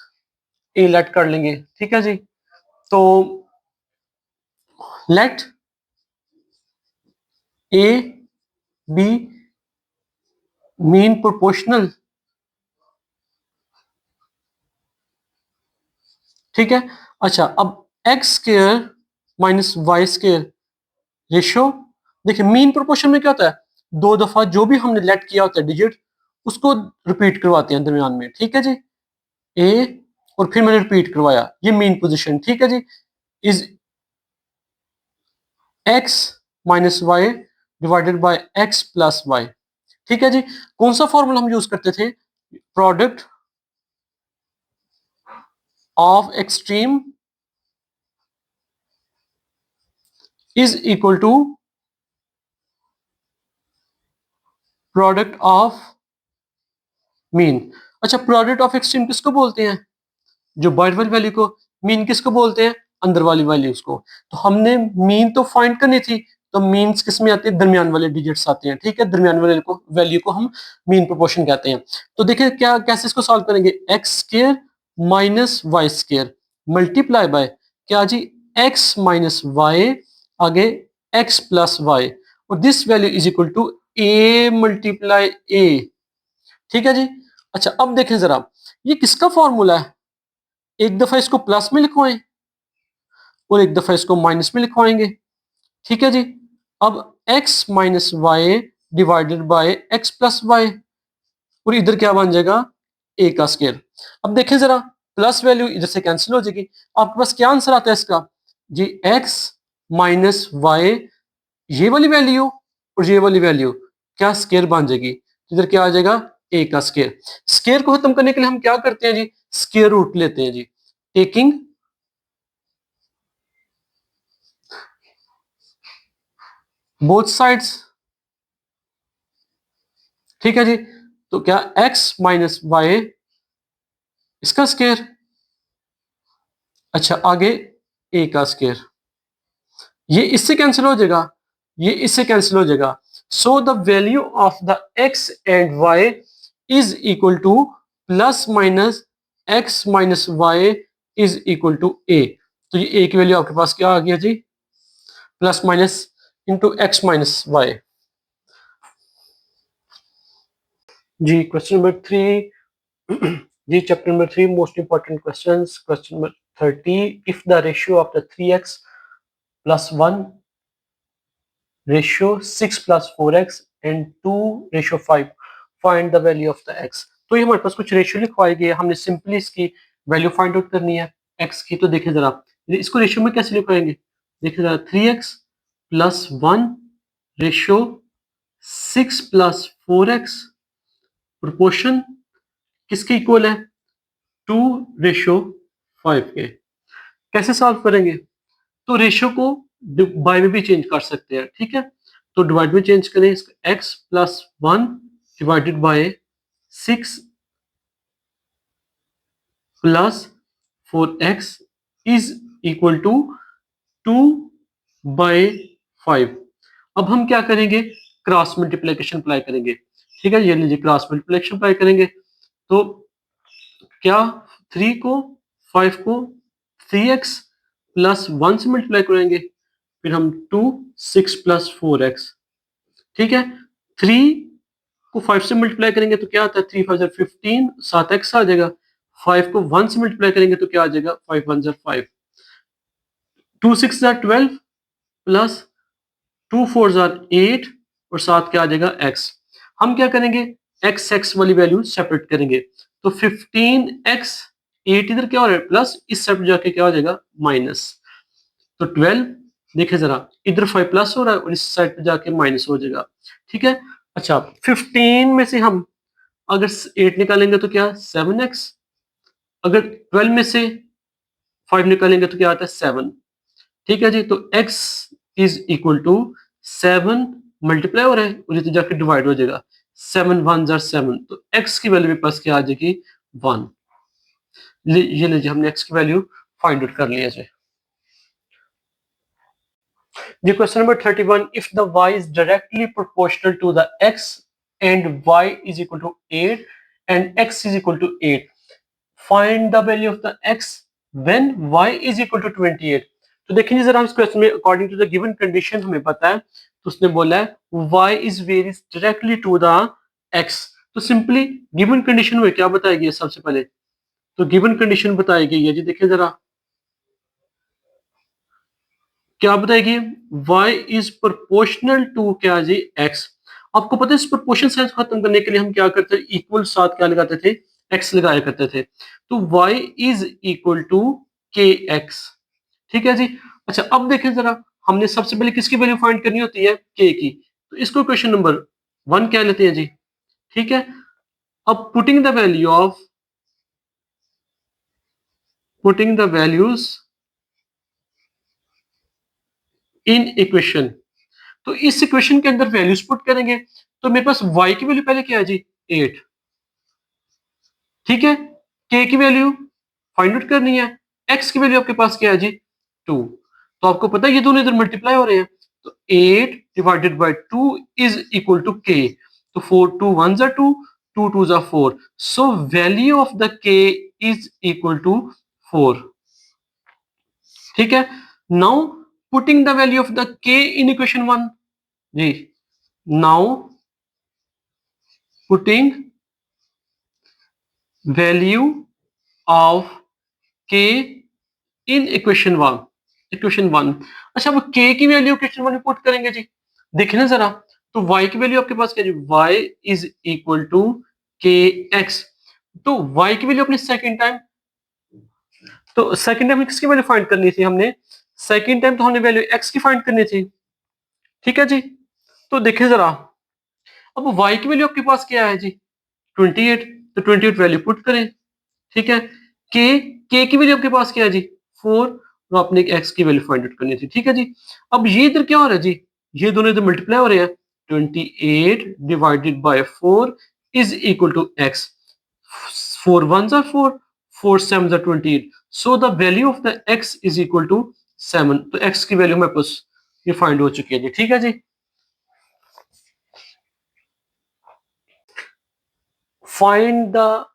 ए लेट कर लेंगे। ठीक है जी, तो let a b mean proportional. ठीक है, अच्छा अब x square minus Y square ratio. देखिए मीन प्रोपोर्शन में क्या होता है, 2 दफा जो भी हमने लेट किया होता है डिजिट उसको रिपीट करवाते हैं दरमियान में। ठीक है जी, ए और फिर मैंने रिपीट करवाया, ये मीन पोजीशन। ठीक है जी, is X minus Y divided by x plus Y. ठीक है जी, कौन सा फॉर्मूला हम यूज करते थे, product of extreme is equal to product of mean. अच्छा, प्रोडक्ट ऑफ एक्सट्रीम किसको बोलते हैं, जो बाहर वाली वैल्यू को। मीन किसको बोलते हैं, अंदर वाली वैल्यूज को। तो हमने मीन तो फाइंड करनी थी, तो मीन्स किस में आते हैं, दरमियान वाले डिजिट्स आते हैं। ठीक है, दरमियान वाले को वैल्यू को हम मीन प्रोपोर्शन कहते हैं। तो देखिए क्या कैसे इसको सॉल्व करेंगे, X square minus Y square multiply by क्या जी एक्स माइनस वाई, आगे एक्स प्लस वाई, और this value is equal to A multiply A. ठीक है जी, अच्छा अब देखें जरा, ये किसका फॉर्मूला है, एक दफा इसको प्लस में लिखवाएं और एक दफा इसको माइनस में लिखवाएंगे। ठीक है जी, अब x minus Y divided by x plus Y, और इधर क्या बन जाएगा a का स्क्वायर। अब देखें जरा, प्लस वैल्यू इधर से कैंसिल हो जाएगी, आपके पास क्या आंसर आता है इसका जी, x माइनस वाई, ये वाली वैल्यू और ये वाली वैल्यू क्या स्क्वायर बन जाएगी, इधर क्या आ जाएगा a का स्क्वायर। स्क्वायर को खत्म करने के लिए हम क्या करते हैं जी, स्क्वायर रूट लेते हैं जी, टेकिंग बोथ साइड्स। ठीक है जी, तो क्या x माइनस वाई इसका स्क्वायर, अच्छा आगे a का स्क्वायर, ये इससे कैंसिल हो जाएगा, ये इससे कैंसिल हो जाएगा। So the value of the x and y is equal to plus minus x minus y is equal to a। तो ये a की वैल्यू आपके पास क्या आ गया जी, plus minus into X minus Y. जी क्वेश्चन नंबर 3 जी chapter number 3 most important questions. Question number 30, if the ratio of the 3x plus 1 ratio 6 plus 4x and 2 ratio 5, find the value of the x। तो ये हमारे पास कुछ ratio लिखवाए गए, हमने simply इसकी वैल्यू फाइंड आउट करनी है x की। तो देखिए जरा इसको रेशियो में कैसे लिखवाएंगे, देखिए जरा 3x plus 1 ratio 6 plus 4x proportion किसके इक्वल है, 2 रेशियो 5 के। कैसे सॉल्व करेंगे, तो रेशियो को बाय में भी चेंज कर सकते हैं। ठीक है, तो डिवाइड में चेंज करें, इसका x plus 1 divided by 6 plus 4x is equal to 2 by 5। अब हम क्या करेंगे, क्रॉस मल्टीप्लिकेशन अप्लाई करेंगे। ठीक है, ये लीजिए क्रॉस मल्टीप्लिकेशन अप्लाई करेंगे, तो क्या 3 को 5 को 3x प्लस 1 से मल्टीप्लाई करेंगे, फिर हम 2 6 प्लस 4x। ठीक है, 3 को 5 से मल्टीप्लाई करेंगे तो क्या आता है, 3 5 15, 7x आ जाएगा। 5 को 1 से मल्टीप्लाई करेंगे तो क्या आ जाएगा, 5 1 जार 5, 2 6 जार 12 प्लस 2 4 जार 8 और साथ क्या आ जाएगा x। हम क्या करेंगे, x वाली वैल्यू सेपरेट करेंगे, तो 15x, 8 इधर क्या हो रहा है प्लस, इस साइड जाके क्या हो जाएगा माइनस, तो 12, देखिए जरा इधर 5 प्लस हो रहा है और इस साइड पे जाके माइनस हो जाएगा, ठीक है। अच्छा 15 में से हम अगर 8 निकालेंगे तो क्या 7x, अगर 12 में से 5 निकालेंगे तो क्या आता है 7, ठीक है जी। तो x is equal to 7 multiply हो रहा है और ये तो जाके डिवाइड हो जाएगा, 7 1 जार 7, तो x की वैल्यू मेरे पास क्या आ जाएगी 1। ये लीजिए हमने x की वैल्यू फाइंड आउट कर लिया जी। The question number 31, if the y is directly proportional to the x and y is equal to 8 and x is equal to 8, find the value of the x when y is equal to 28। तो देखिए जरा इस question में according to the given condition हमें पता है, तो उसने बोला है y is varies directly to the x, तो सिंपली गिवन कंडीशन में क्या बताएगी है सबसे पहले, तो गिवन कंडीशन बताई गई है जी, देखिए जरा क्या बताएगी, y इज प्रोपोर्शनल टू क्या जी x। आपको पता है इस प्रोपोर्शन साइंस खत्म करने के लिए हम क्या करते थे, इक्वल साथ क्या लगाते थे, x लगाया करते थे, तो y is equal to kx, ठीक है जी। अच्छा अब देखें जरा, हमने सबसे पहले किसकी वैल्यू फाइंड करनी होती है, k की, तो इसको क्वेश्चन नंबर 1 क्या लेते हैं जी, ठीक है। अब putting the values in equation, तो इस इक्वेशन के अंदर वैल्यूज पुट करेंगे, तो मेरे पास y की वैल्यू पहले क्या है जी 8, ठीक है, k की वैल्यू फाइंड आउट करनी है, x की वैल्यू आपके पास क्या है जी 2, तो आपको पता है ये दोनों इधर मल्टीप्लाई हो रहे हैं, तो 8 divided by 2 is equal to k, तो 4 2 1 जार 2, 2 2 जार 4, so value of the k is equal to 4, ठीक है। Now putting the value of the k in equation 1 जी, now putting value of k in equation 1। अच्छा अब k की value equation 1 में पुट करेंगे जी, देखें ना जरा, तो y की वैल्यू आपके पास क्या है, y is equal to kx, तो y की वैल्यू अपने सेकंड टाइम, तो सेकंड टाइम किसकी वैल्यू फाइंड करनी थी हमने, सेकंड टाइम तो हमने वैल्यू x की फाइंड करनी थी, ठीक है जी। तो देखें जरा, अब y की वैल्यू आपके पास क्या है जी 28, तो 28 वैल्यू पुट करें, ठीक है। k की वैल्यू आपके पास क्या है जी 4, और आपने x की वैल्यू फाइंड आउट करनी थी, ठीक है जी। अब ये इधर क्या हो रहा है जी, ये दोनों इधर मल्टीप्लाई हो रहे हैं, 28 divided by 4 is equal to x, 4 1 are 4, 4 7 are 28, so the value of the x is equal to 7, तो x की वैल्यू हमारे पास ये फाइंड हो चुकी है जी, ठीक है जी। Find the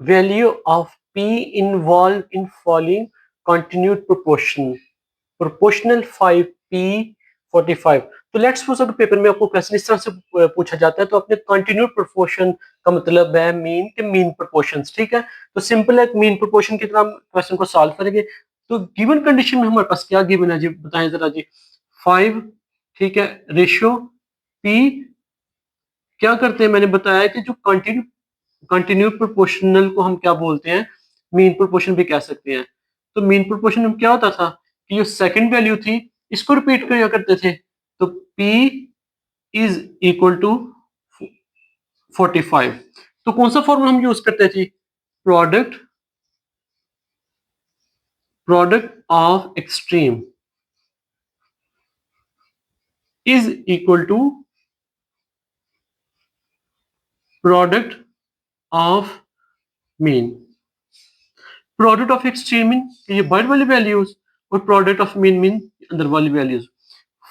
value of p involved in following continued proportional 5p 45। तो लेट्स सपोज अगर पेपर में आपको क्वेश्चन इस तरह से पूछा जाता है, तो अपने कंटिन्यूड प्रोपोर्शन का मतलब है मीन के मीन प्रोपोर्शंस, ठीक है। तो सिंपल है, मीन प्रोपोर्शन की तरह हम क्वेश्चन को सॉल्व करेंगे, तो गिवन कंडीशन में हमारे पास क्या गिवन है जी, बताएं जरा जी, 5, ठीक है, रेशियो p, क्या करते हैं मैंने बताया कि जो कंटिन्यू प्रोपोर्शनल को हम क्या बोलते हैं, मीन प्रोपोर्शन भी कह सकते हैं। तो मीन प्रोपोर्शन में क्या होता था कि जो सेकंड वैल्यू थी इसको रिपीट किया करते थे, तो p इज इक्वल टू 45। तो कौन सा फॉर्मूला हम यूज करते थे, product product of extreme is equal to product of mean. Product of extreme mean ये बाहर वाली वैल्यूज, और प्रोडक्ट ऑफ मीन मीन अंदर वाली वैल्यूज।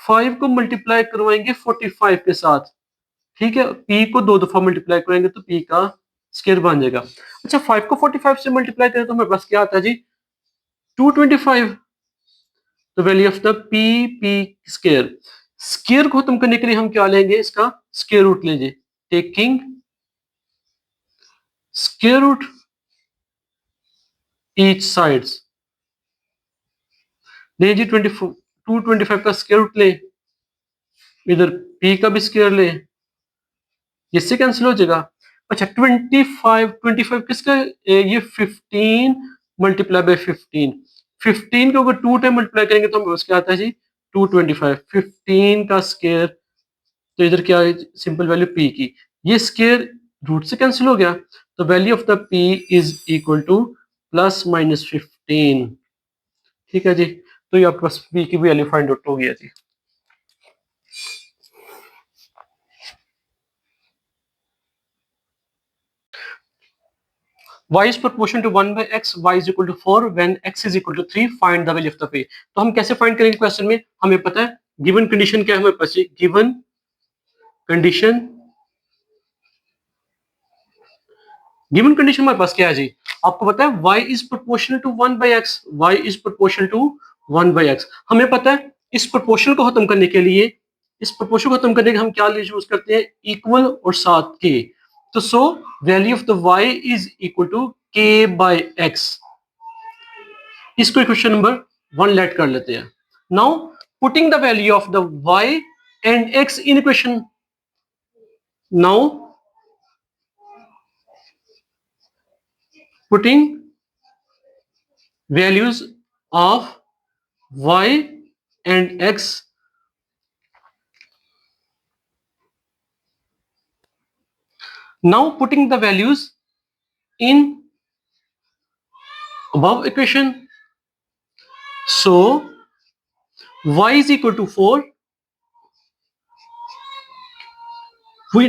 5 को मल्टीप्लाई करवाएंगे 45 के साथ, ठीक है, p को 2 दफा मल्टीप्लाई करेंगे तो p का स्क्वायर बन जाएगा। अच्छा 5 को 45 से मल्टीप्लाई करें तो हमारे पास क्या आता है जी 225, तो value of the p square, square को खत्म करने के लिए हम क्या लेंगे, इसका स्क्वायर रूट लेंगे, taking square root each sides ले जी 225 का स्क्वायर रूट ले, इधर p का भी स्क्वायर ले, इससे कैंसिल हो जाएगा। अच्छा 25 किसका, ये 15 मल्टीप्लाई बाय 15 को अगर 2 टाइम मल्टीप्लाई करेंगे तो हमें उसका आता है जी 225, 15 का स्क्वायर, तो इधर क्या है सिंपल वैल्यू p की, ये स्क्वायर रूट से कैंसिल हो गया, तो value of the p is equal to plus minus 15। ठीक है जी, तो ये आपके पास p की वैल्यू फाइंड आउट हो गया जी। y is proportional to 1 by x, y is equal to 4 when x is equal to 3, find the value of the p। तो हम कैसे फाइंड करेंगे क्वेश्चन में, हमें पता है गिवन कंडीशन क्या है हमारे पास, गिवन कंडीशन, गिवन कंडीशन हमारे पास क्या है जी, आपको पता है y is proportional to 1 by x, y is proportional to 1 by x। हमें पता है इस प्रोपोर्शनल को खत्म करने के लिए, इस प्रोपोर्शन को खत्म करने के हम क्या यूज करते हैं, इक्वल और साथ के, तो so value of the y is equal to k by x। इसको इक्वेशन नंबर 1 लेट कर लेते हैं। Now putting the value of the y and x in equation, now putting values of y and x, now putting the values in above equation, so y is equal to 4, we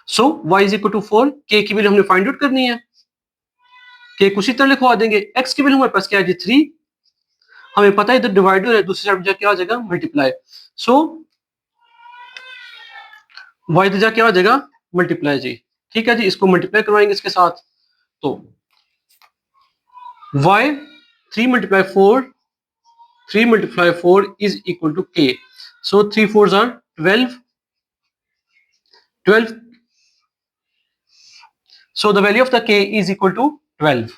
so y is equal to 4, k की value हमने find out करनी है, k को उसी तरह लिखवा देंगे, x की वैल्यू हमारे पास क्या है जी 3, हमें पता है इधर डिवाइडर है, दूसरी साइड क्या हो जाएगा मल्टीप्लाई, सो y इधर क्या हो जाएगा मल्टीप्लाई जी। ठीक है जी, इसको मल्टीप्लाई करवाएंगे इसके साथ, तो y 3 multiply 4, 3 multiply 4 is equal to k, so 3 4s are 12, 12, so the value of the k is equal to 12।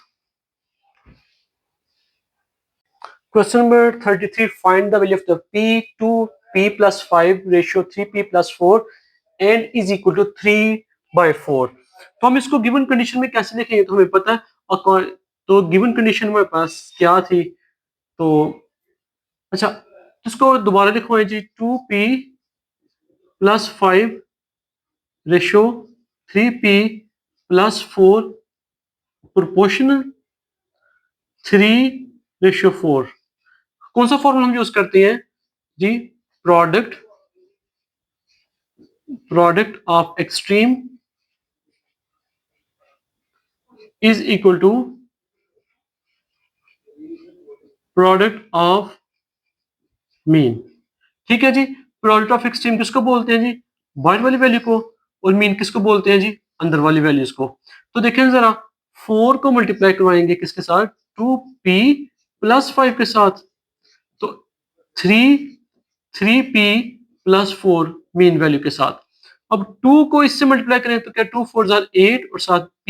Question number 33, find the value of the p, 2p plus 5 ratio 3p plus 4 and is equal to 3 by 4। तो हम इसको given condition में कैसे लिखेंगे, तो हमें पता है, तो गिवन कंडीशन हमारे पास क्या थी, तो अच्छा इसको दोबारा लिखवाएं जी, 2p plus 5 ratio 3p plus 4 proportional 3:4। कौन सा फॉर्मूला हम यूज करते हैं जी, product of extreme is equal to product of mean. ठीक है जी, प्रोडक्ट ऑफ एक्सट्रीम किसको बोलते हैं जी, बाहर वाली वैल्यू को, और मीन किसको बोलते हैं जी, अंदर वाली वैल्यूज को। तो देखें जरा, 4 को मल्टीप्लाई करवाएंगे किसके साथ, 2p प्लस 5 के साथ, तो 3p प्लस 4 मीन वैल्यू के साथ। अब 2 को इससे मल्टीप्लाई करें तो क्या 2 4 8 और साथ p,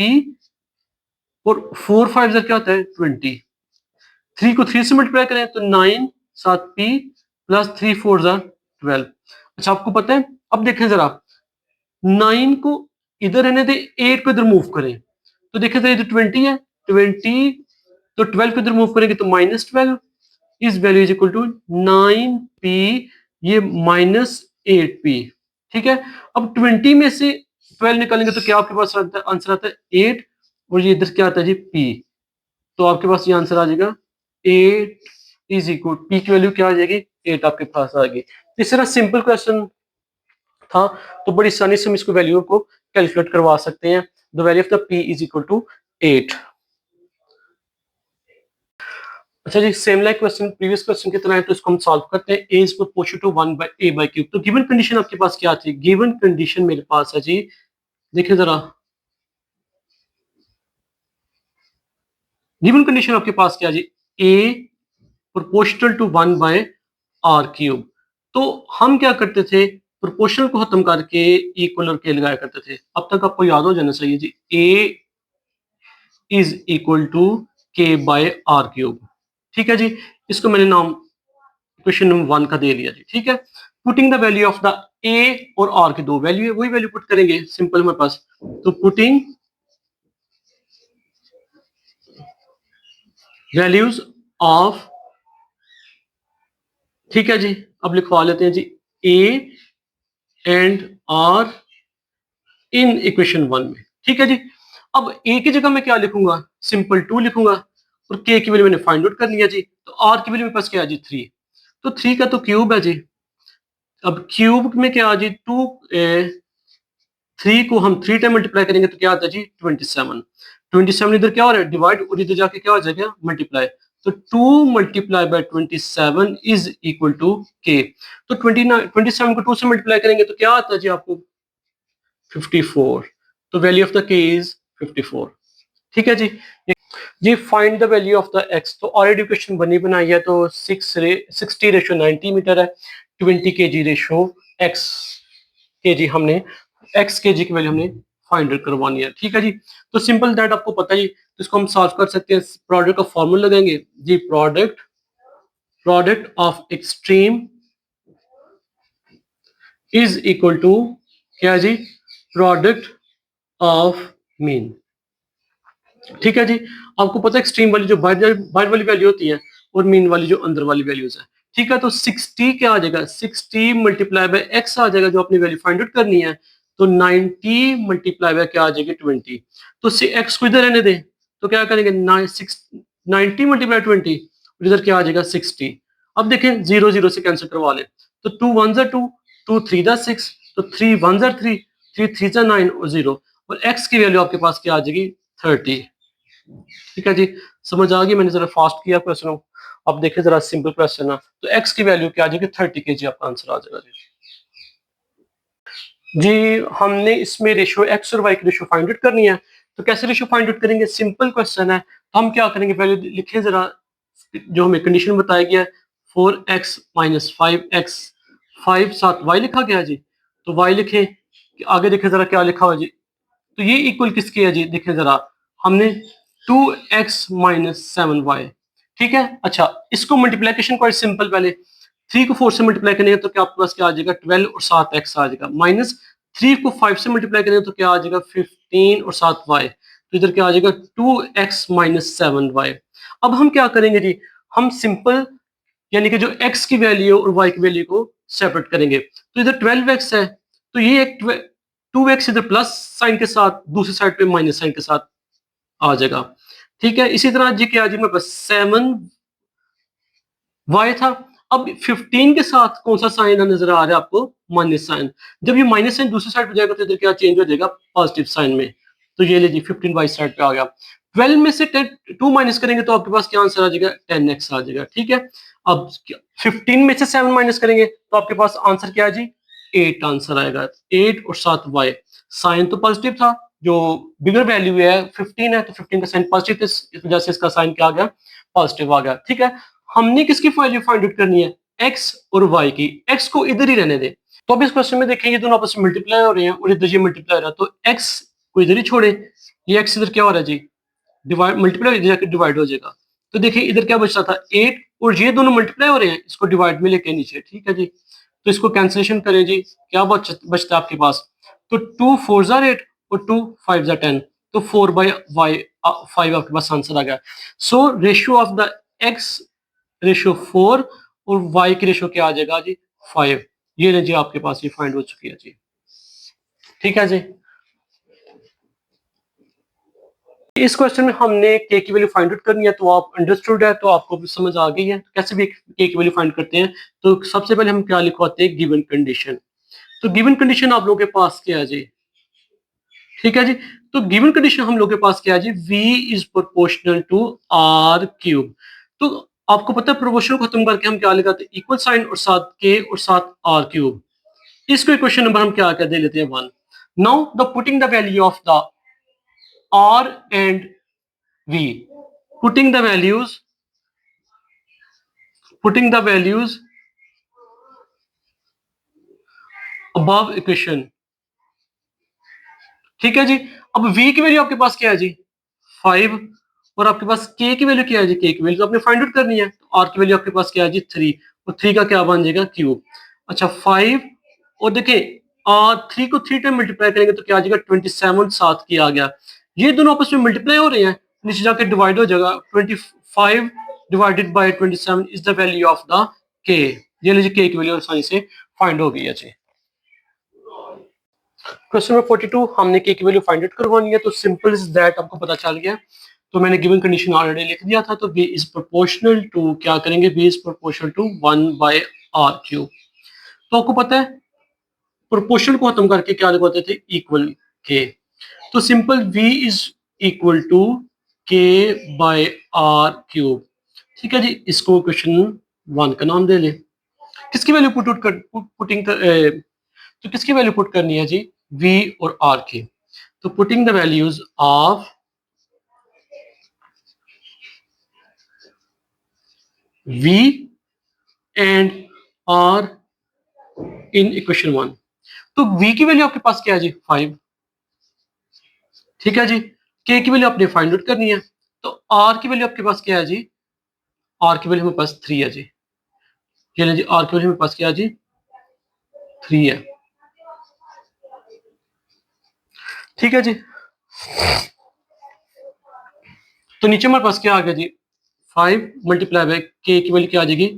और 4 5 क्या होता है 20। 3 को 3 से मल्टीप्लाई करें तो 9 साथ p प्लस 3 4 12। अच्छा आपको पता है, अब देखें जरा, 9 को इधर रहने दे, 8 को इधर मूव करें, तो देखें जरा इधर 20 है, 20 तो 12 को इधर मूव करेंगे तो -12 is value is equal to 9p, ये -8p। ठीक है, अब 20 में से 12 निकालेंगे तो क्या आपके पास आंसर आता है 8, और ये इधर क्या आता है जी p, तो आपके पास ये आंसर आ जाएगा 8 इज इक्वल, p की वैल्यू क्या आ जाएगी 8 आपके पास आ गई। इस तरह सिंपल क्वेश्चन था, तो बड़ी आसानी से हम इसको वैल्यू को कैलकुलेट करवा सकते हैं। The value of the p is equal to 8। अच्छा जी, same like question previous question की तरह है, तो इसको हम सॉल्व करते हैं। a is proportional to 1 by a by cube. तो गिवन कंडीशन आपके पास क्या थी, गिवन कंडीशन मेरे पास है जी, देखिए जरा, गिवन कंडीशन आपके पास क्या जी, a proportional to 1 by r cube. तो हम क्या करते थे, प्रोपोर्शनल को खत्म करके इक्वल और के लगाया करते थे। अब तक आपको याद हो जाना चाहिए जी, ए इज इक्वल टू के बाय आर क्यूब। ठीक है जी, इसको मैंने नाम क्वेश्चन नंबर 1 का दे लिया जी। ठीक है, putting the value of the ए और आर की दो वैल्यू है, वही वैल्यू पुट करेंगे सिंपल हमारे पास। तो पुटिंग वैल्यूज ऑफ, ठीक है जी, अब लिखवा लेते हैं जी, A and R in equation 1 में। ठीक है जी, अब ए की जगह मैं क्या लिखूंगा, सिंपल 2 लिखूंगा, और के की वैल्यू मैंने फाइंड आउट कर लिया जी। तो आर की वैल्यू मेरे पास क्या है जी, 3। तो 3 का तो क्यूब है जी। अब क्यूब में क्या है जी, 3 को हम 3 टाइम मल्टीप्लाई करेंगे तो क्या आता है जी, 27। 27 इधर क्या हो रहा है, डिवाइड, और इधर जाके क्या हो जाएगा, मल्टीप्लाई। तो 2 multiply by 27 is equal to k. तो 27 को 2 से मल्टीप्लाई करेंगे तो क्या आता है जी आपको, 54। तो value of the K is 54। ठीक है जी। जी find the value of the X, तो ऑलरेडी क्वेश्चन बनी बनाई है, तो 60 रेशो 90 मीटर है, 20 के जी रेशो एक्स के जी, हमने एक्स के जी की वैल्यू हमने फाइंड आउट करवानी है। ठीक है जी, तो सिंपल दैट आपको पता ही, तो इसको हम सॉल्व कर सकते हैं। प्रोडक्ट का फॉर्मूला लगाएंगे जी, product of extreme is equal to क्या जी, प्रोडक्ट ऑफ मीन। ठीक है जी, आपको पता है एक्सट्रीम वाली जो बाहर वाली वैल्यू होती है, और मीन वाली जो अंदर वाली वैल्यूज है। ठीक है, तो 60 क्या आ जाएगा, 60 मल्टीप्लाई बाय एक्स आ जाएगा जो अपनी वैल्यू फाइंड आउट करनी है। तो 90 मल्टीप्लाई बाय क्या आ जाएगी, 20। तो एक्स को इधर रहने दें, तो क्या करेंगे, 90 मल्टीप्लाई 20, और इधर क्या आ जाएगा, 60। अब देखें, 0 0 से कैंसिल करवा लें, तो 2 1 ज़ा 2, 2 3 ज़ा 6, तो 3 1 ज़ा 3, 3 3 ज़ा 9, और 0, और एक्स की वैल्यू आपके पास क्या आ जाएगी, 30। ठीक है जी, समझ आ गई, मैंने जरा फास्ट किया क्वेश्चन। अब देखिए जरा सिंपल क्वेश्चन है, तो एक्स की वैल्यू क्या आ जाएगी, 30 के जी, आपका आंसर आ जाएगा जी। जी हमने इसमें रेशियो एक्स और वाई की रेशियो फाइंड आउट करनी है, तो कैसे रेशियो फाइंड आउट करेंगे, सिंपल क्वेश्चन है। तो हम क्या करेंगे, पहले लिखें जरा जो हमें कंडीशन बताया गया है, 4x माइनस 5x, 5 साथ y लिखा गया जी। तो y लिखें, आगे देखें जरा क्या लिखा हुआ जी, तो ये इक्वल किसके है जी, देखें जरा, हमने 2x माइनस 7y। ठीक है, अच्छा इसको मल्टीप्लीकेशन क्वाइट सिंपल, पहले 3 को 4 से मल्टीप्लाई करेंगे तो क्या आपके पास क्या आ जाएगा, 12 और 7x आ जाएगा, माइनस 3 को 5 से मल्टीप्लाई करेंगे तो क्या आ जाएगा, 15 और 7y। तो इधर क्या आ जाएगा, 2x माइनस 7y। अब हम क्या करेंगे जी, हम सिंपल यानी कि जो x की वैल्यू और y की वैल्यू को सेपरेट करेंगे। तो इधर 12x है, तो ये एक 2x इधर प्लस साइन के साथ, दूसरी साइड पे माइनस साइन के साथ आ जाएगा। ठीक है, इसी तरह जी क्या जी, मेरे पास 7 y था। अब 15 के साथ कौन सा साइन नजर आ रहा है आपको, माइनस साइन। जब ये माइनस साइन दूसरी साइड पे जाएगा तो इधर क्या चेंज हो जाएगा, पॉजिटिव साइन में। तो ये ले जी 15 वाई साइड पे आ गया। 12 में से 2 माइनस करेंगे तो आपके पास क्या आंसर आ जाएगा, 10x आ जाएगा। ठीक है, अब 15 में से 7 माइनस करेंगे तो आपके पास आंसर क्या है जी, 8 आंसर आएगा। 8 और 7 वाई, साइन तो पॉजिटिव था, जो बिगर वैल्यू है 15 है, तो 15 का साइन पॉजिटिव, इस वजह से इसका साइन क्या आ गया, पॉजिटिव आ गया। ठीक है, हमने किसकी वैल्यू फाइंड आउट करनी है, एक्स और वाई की। एक्स को इधर ही रहने दें, तो अब इस क्वेश्चन में देखें, ये दोनों आपस में मल्टीप्लाई हो रहे हैं और इधर ये मल्टीप्लाई हो रहा है, तो एक्स को इधर ही छोड़े, ये एक्स इधर क्या हो रहा है जी, डिवाइड, मल्टीप्लाई इधर जाकर डिवाइड हो जाएगा। तो देखिए इधर क्या बचता था, 8, और ये दोनों मल्टीप्लाई हो रहे हैं, इसको डिवाइड में लेके नीचे। ठीक है जी, तो इसको कैंसिलेशन करें जी, क्या बचता है आपके पास, तो 2 4 ज़ा 8 और 2 5 ज़ा 10, तो 4 बाई वाई 5 आपके पास आंसर आ गया। So ratio of the x ratio 4 और वाई की रेशियो क्या आ जाएगा जी, 5। ये जी आपके पास ये फाइंड हो चुकी है जी। ठीक है जी, इस क्वेश्चन में हमने के की वैल्यू फाइंड आउट करनी है, तो आप अंडरस्टूड है, तो आपको भी समझ आ गई है कैसे भी के की वैल्यू फाइंड करते हैं। तो सबसे पहले हम क्या लिखवाते हैं, गिवन कंडीशन। तो गिवन कंडीशन आप लोगों के पास क्या है जी, ठीक है जी, तो गिवन कंडीशन हम लोग के पास क्या है जी, v is proportional to r cube. तो आपको पता है प्रोपोर्शन खत्म करके हम क्या लगाते हैं, इक्वल साइन और साथ के और साथ r क्यूब। इसको इक्वेशन नंबर हम क्या दे लेते हैं, 1। Now the putting the value of the r and v, putting the values, putting the values above equation. ठीक है जी। अब v की वैल्यू आपके पास क्या है जी 5, और आपके पास k की वैल्यू क्या है जी, k की वैल्यू तो आपने फाइंड आउट करनी है, तो r की वैल्यू आपके पास क्या है जी 3, और 3 का क्या बन जाएगा क्यूब। अच्छा 5, और देखिए 3 को 3 टाइम मल्टीप्लाई करेंगे तो क्या आ जाएगा 27, साथ की आ गया, ये दोनों आपस में मल्टीप्लाई हो रहे हैं, नीचे जाके डिवाइड हो जाएगा, 25 divided by 27 is the value of the k। ये लीजिए k की वैल्यू आसानी से फाइंड हो गई है जी। क्वेश्चन नंबर 42, हमने k की वैल्यू फाइंड आउट करवानी है, तो सिंपल इज दैट आपको पता चल गया, तो मैंने गिवन कंडीशन ऑलरेडी लिख दिया था, तो b इज प्रोपोर्शनल टू, क्या करेंगे, b is proportional to 1 by r cube. तो आपको पता है प्रोपोर्शनल को खत्म करके क्या लिखवाते थे, इक्वल के, तो simple v is equal to k by r cube. ठीक है जी, इसको क्वेश्चन 1 का नाम दे ले। किसकी वैल्यू पुटिंग कर, तो किसकी वैल्यू पुट करनी है जी, v और r की, तो putting the values of v and r in equation 1। तो v की वैल्यू आपके पास क्या है जी 5, ठीक है जी, k की वैल्यू आपने फाइंड आउट करनी है, तो r की वैल्यू आपके पास क्या है जी, r की वैल्यू हमारे पास 3 है जी, ये जी r की वैल्यू हमारे पास क्या है जी 3 है। ठीक है जी, तो नीचे हमारे पास क्या आ गया जी 5 मल्टीप्लाई बाय k की वैल्यू क्या आ जाएगी,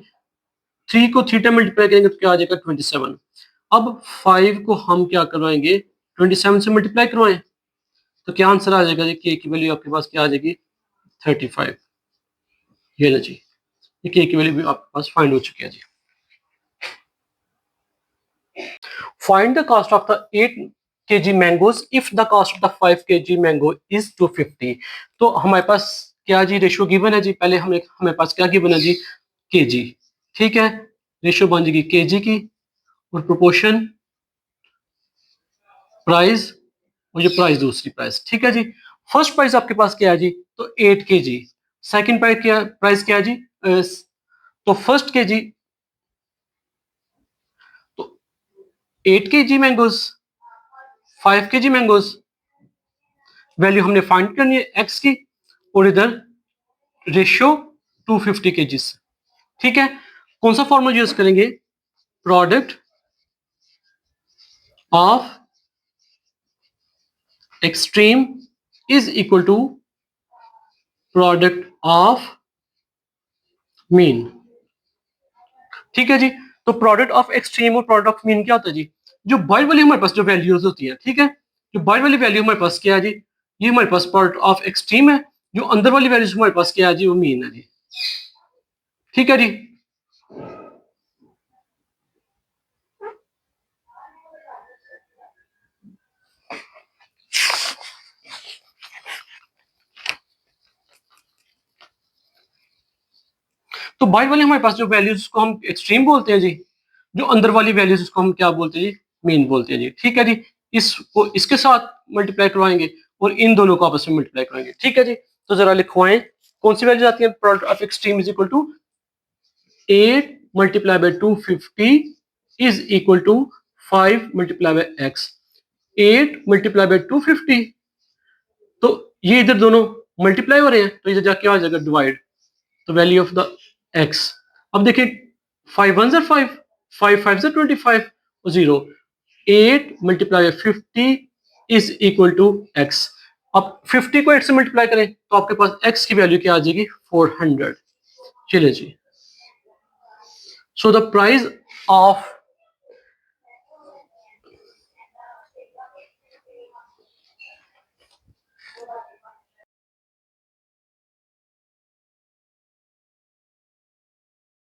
3 को 3 टाइम मल्टीप्लाई करेंगे तो क्या आ जाएगा 27। अब 5 को हम क्या करवाएंगे 27 से मल्टीप्लाई करवाएं, तो क्या आंसर आ जाएगा जी, k की वैल्यू आपके पास क्या आ जाएगी 35। ये लो जी, ये k की वैल्यू भी आपके पास फाइंड हो चुकी है जी। Find the cost of the 8 kg mangoes if the cost of the 5 kg mango is 250। तो हमारे पास क्या जी रेशियो गिवन है जी, पहले हमें पास क्या गिवन है जी kg, ठीक है, रेशियो बन जाएगी kg की, और प्रोपोर्शन प्राइस, और ये प्राइस दूसरी प्राइस। ठीक है जी, फर्स्ट प्राइस आपके पास क्या है जी, तो 8 kg, सेकंड प्राइस क्या है जी, तो फर्स्ट kg, तो 8 kg mangoes 5 kg mangoes, value हमने फाइंड करनी है x की, और इधर रेशियो 250 kg। ठीक है, कौन सा फॉर्मूला यूज करेंगे, product of extreme is equal to product of mean. ठीक है जी, तो प्रोडक्ट ऑफ एक्सट्रीम और प्रोडक्ट ऑफ मीन क्या होता है जी, जो बाहर वाली हमारे पास जो वैल्यूज होती है, ठीक है, जो बाहर वाली वैल्यू हमारे पास क्या है जी, ये हमारे पास प्रोडक्ट ऑफ एक्सट्रीम है, जो अंदर वाली वैल्यूज हमारे पास क्या है जी, वो मीन है जी। ठीक है जी, तो बाहर वाली हमारे पास जो वैल्यूज को हम एक्सट्रीम बोलते हैं जी, जो अंदर वाली वैल्यूज उसको हम क्या बोलते हैं जी, मीन बोलते हैं जी। ठीक है जी, इसको इसके साथ मल्टीप्लाई करवाएंगे और इन दोनों को आपस में मल्टीप्लाई करवाएंगे। ठीक है जी, तो जरा लिखवाएं कौन सी वैल्यूज आती है, product of extreme is equal to 8 multiply by 250 is equal to 5 multiply by x। 8 multiply by 250, तो ये इधर दोनों मल्टीप्लाई हो रहे हैं, तो इधर जाके आ जाएगा डिवाइड, तो वैल्यू ऑफ द x। अब देखिए 5 1 ज़र 5, 5 5 ज़र 25 और 0, 8 multiply by 50 is equal to x। अब 50 को 8 से मल्टीप्लाई करें तो आपके पास x की वैल्यू क्या आ जाएगी 400। चलिए जी, so the price of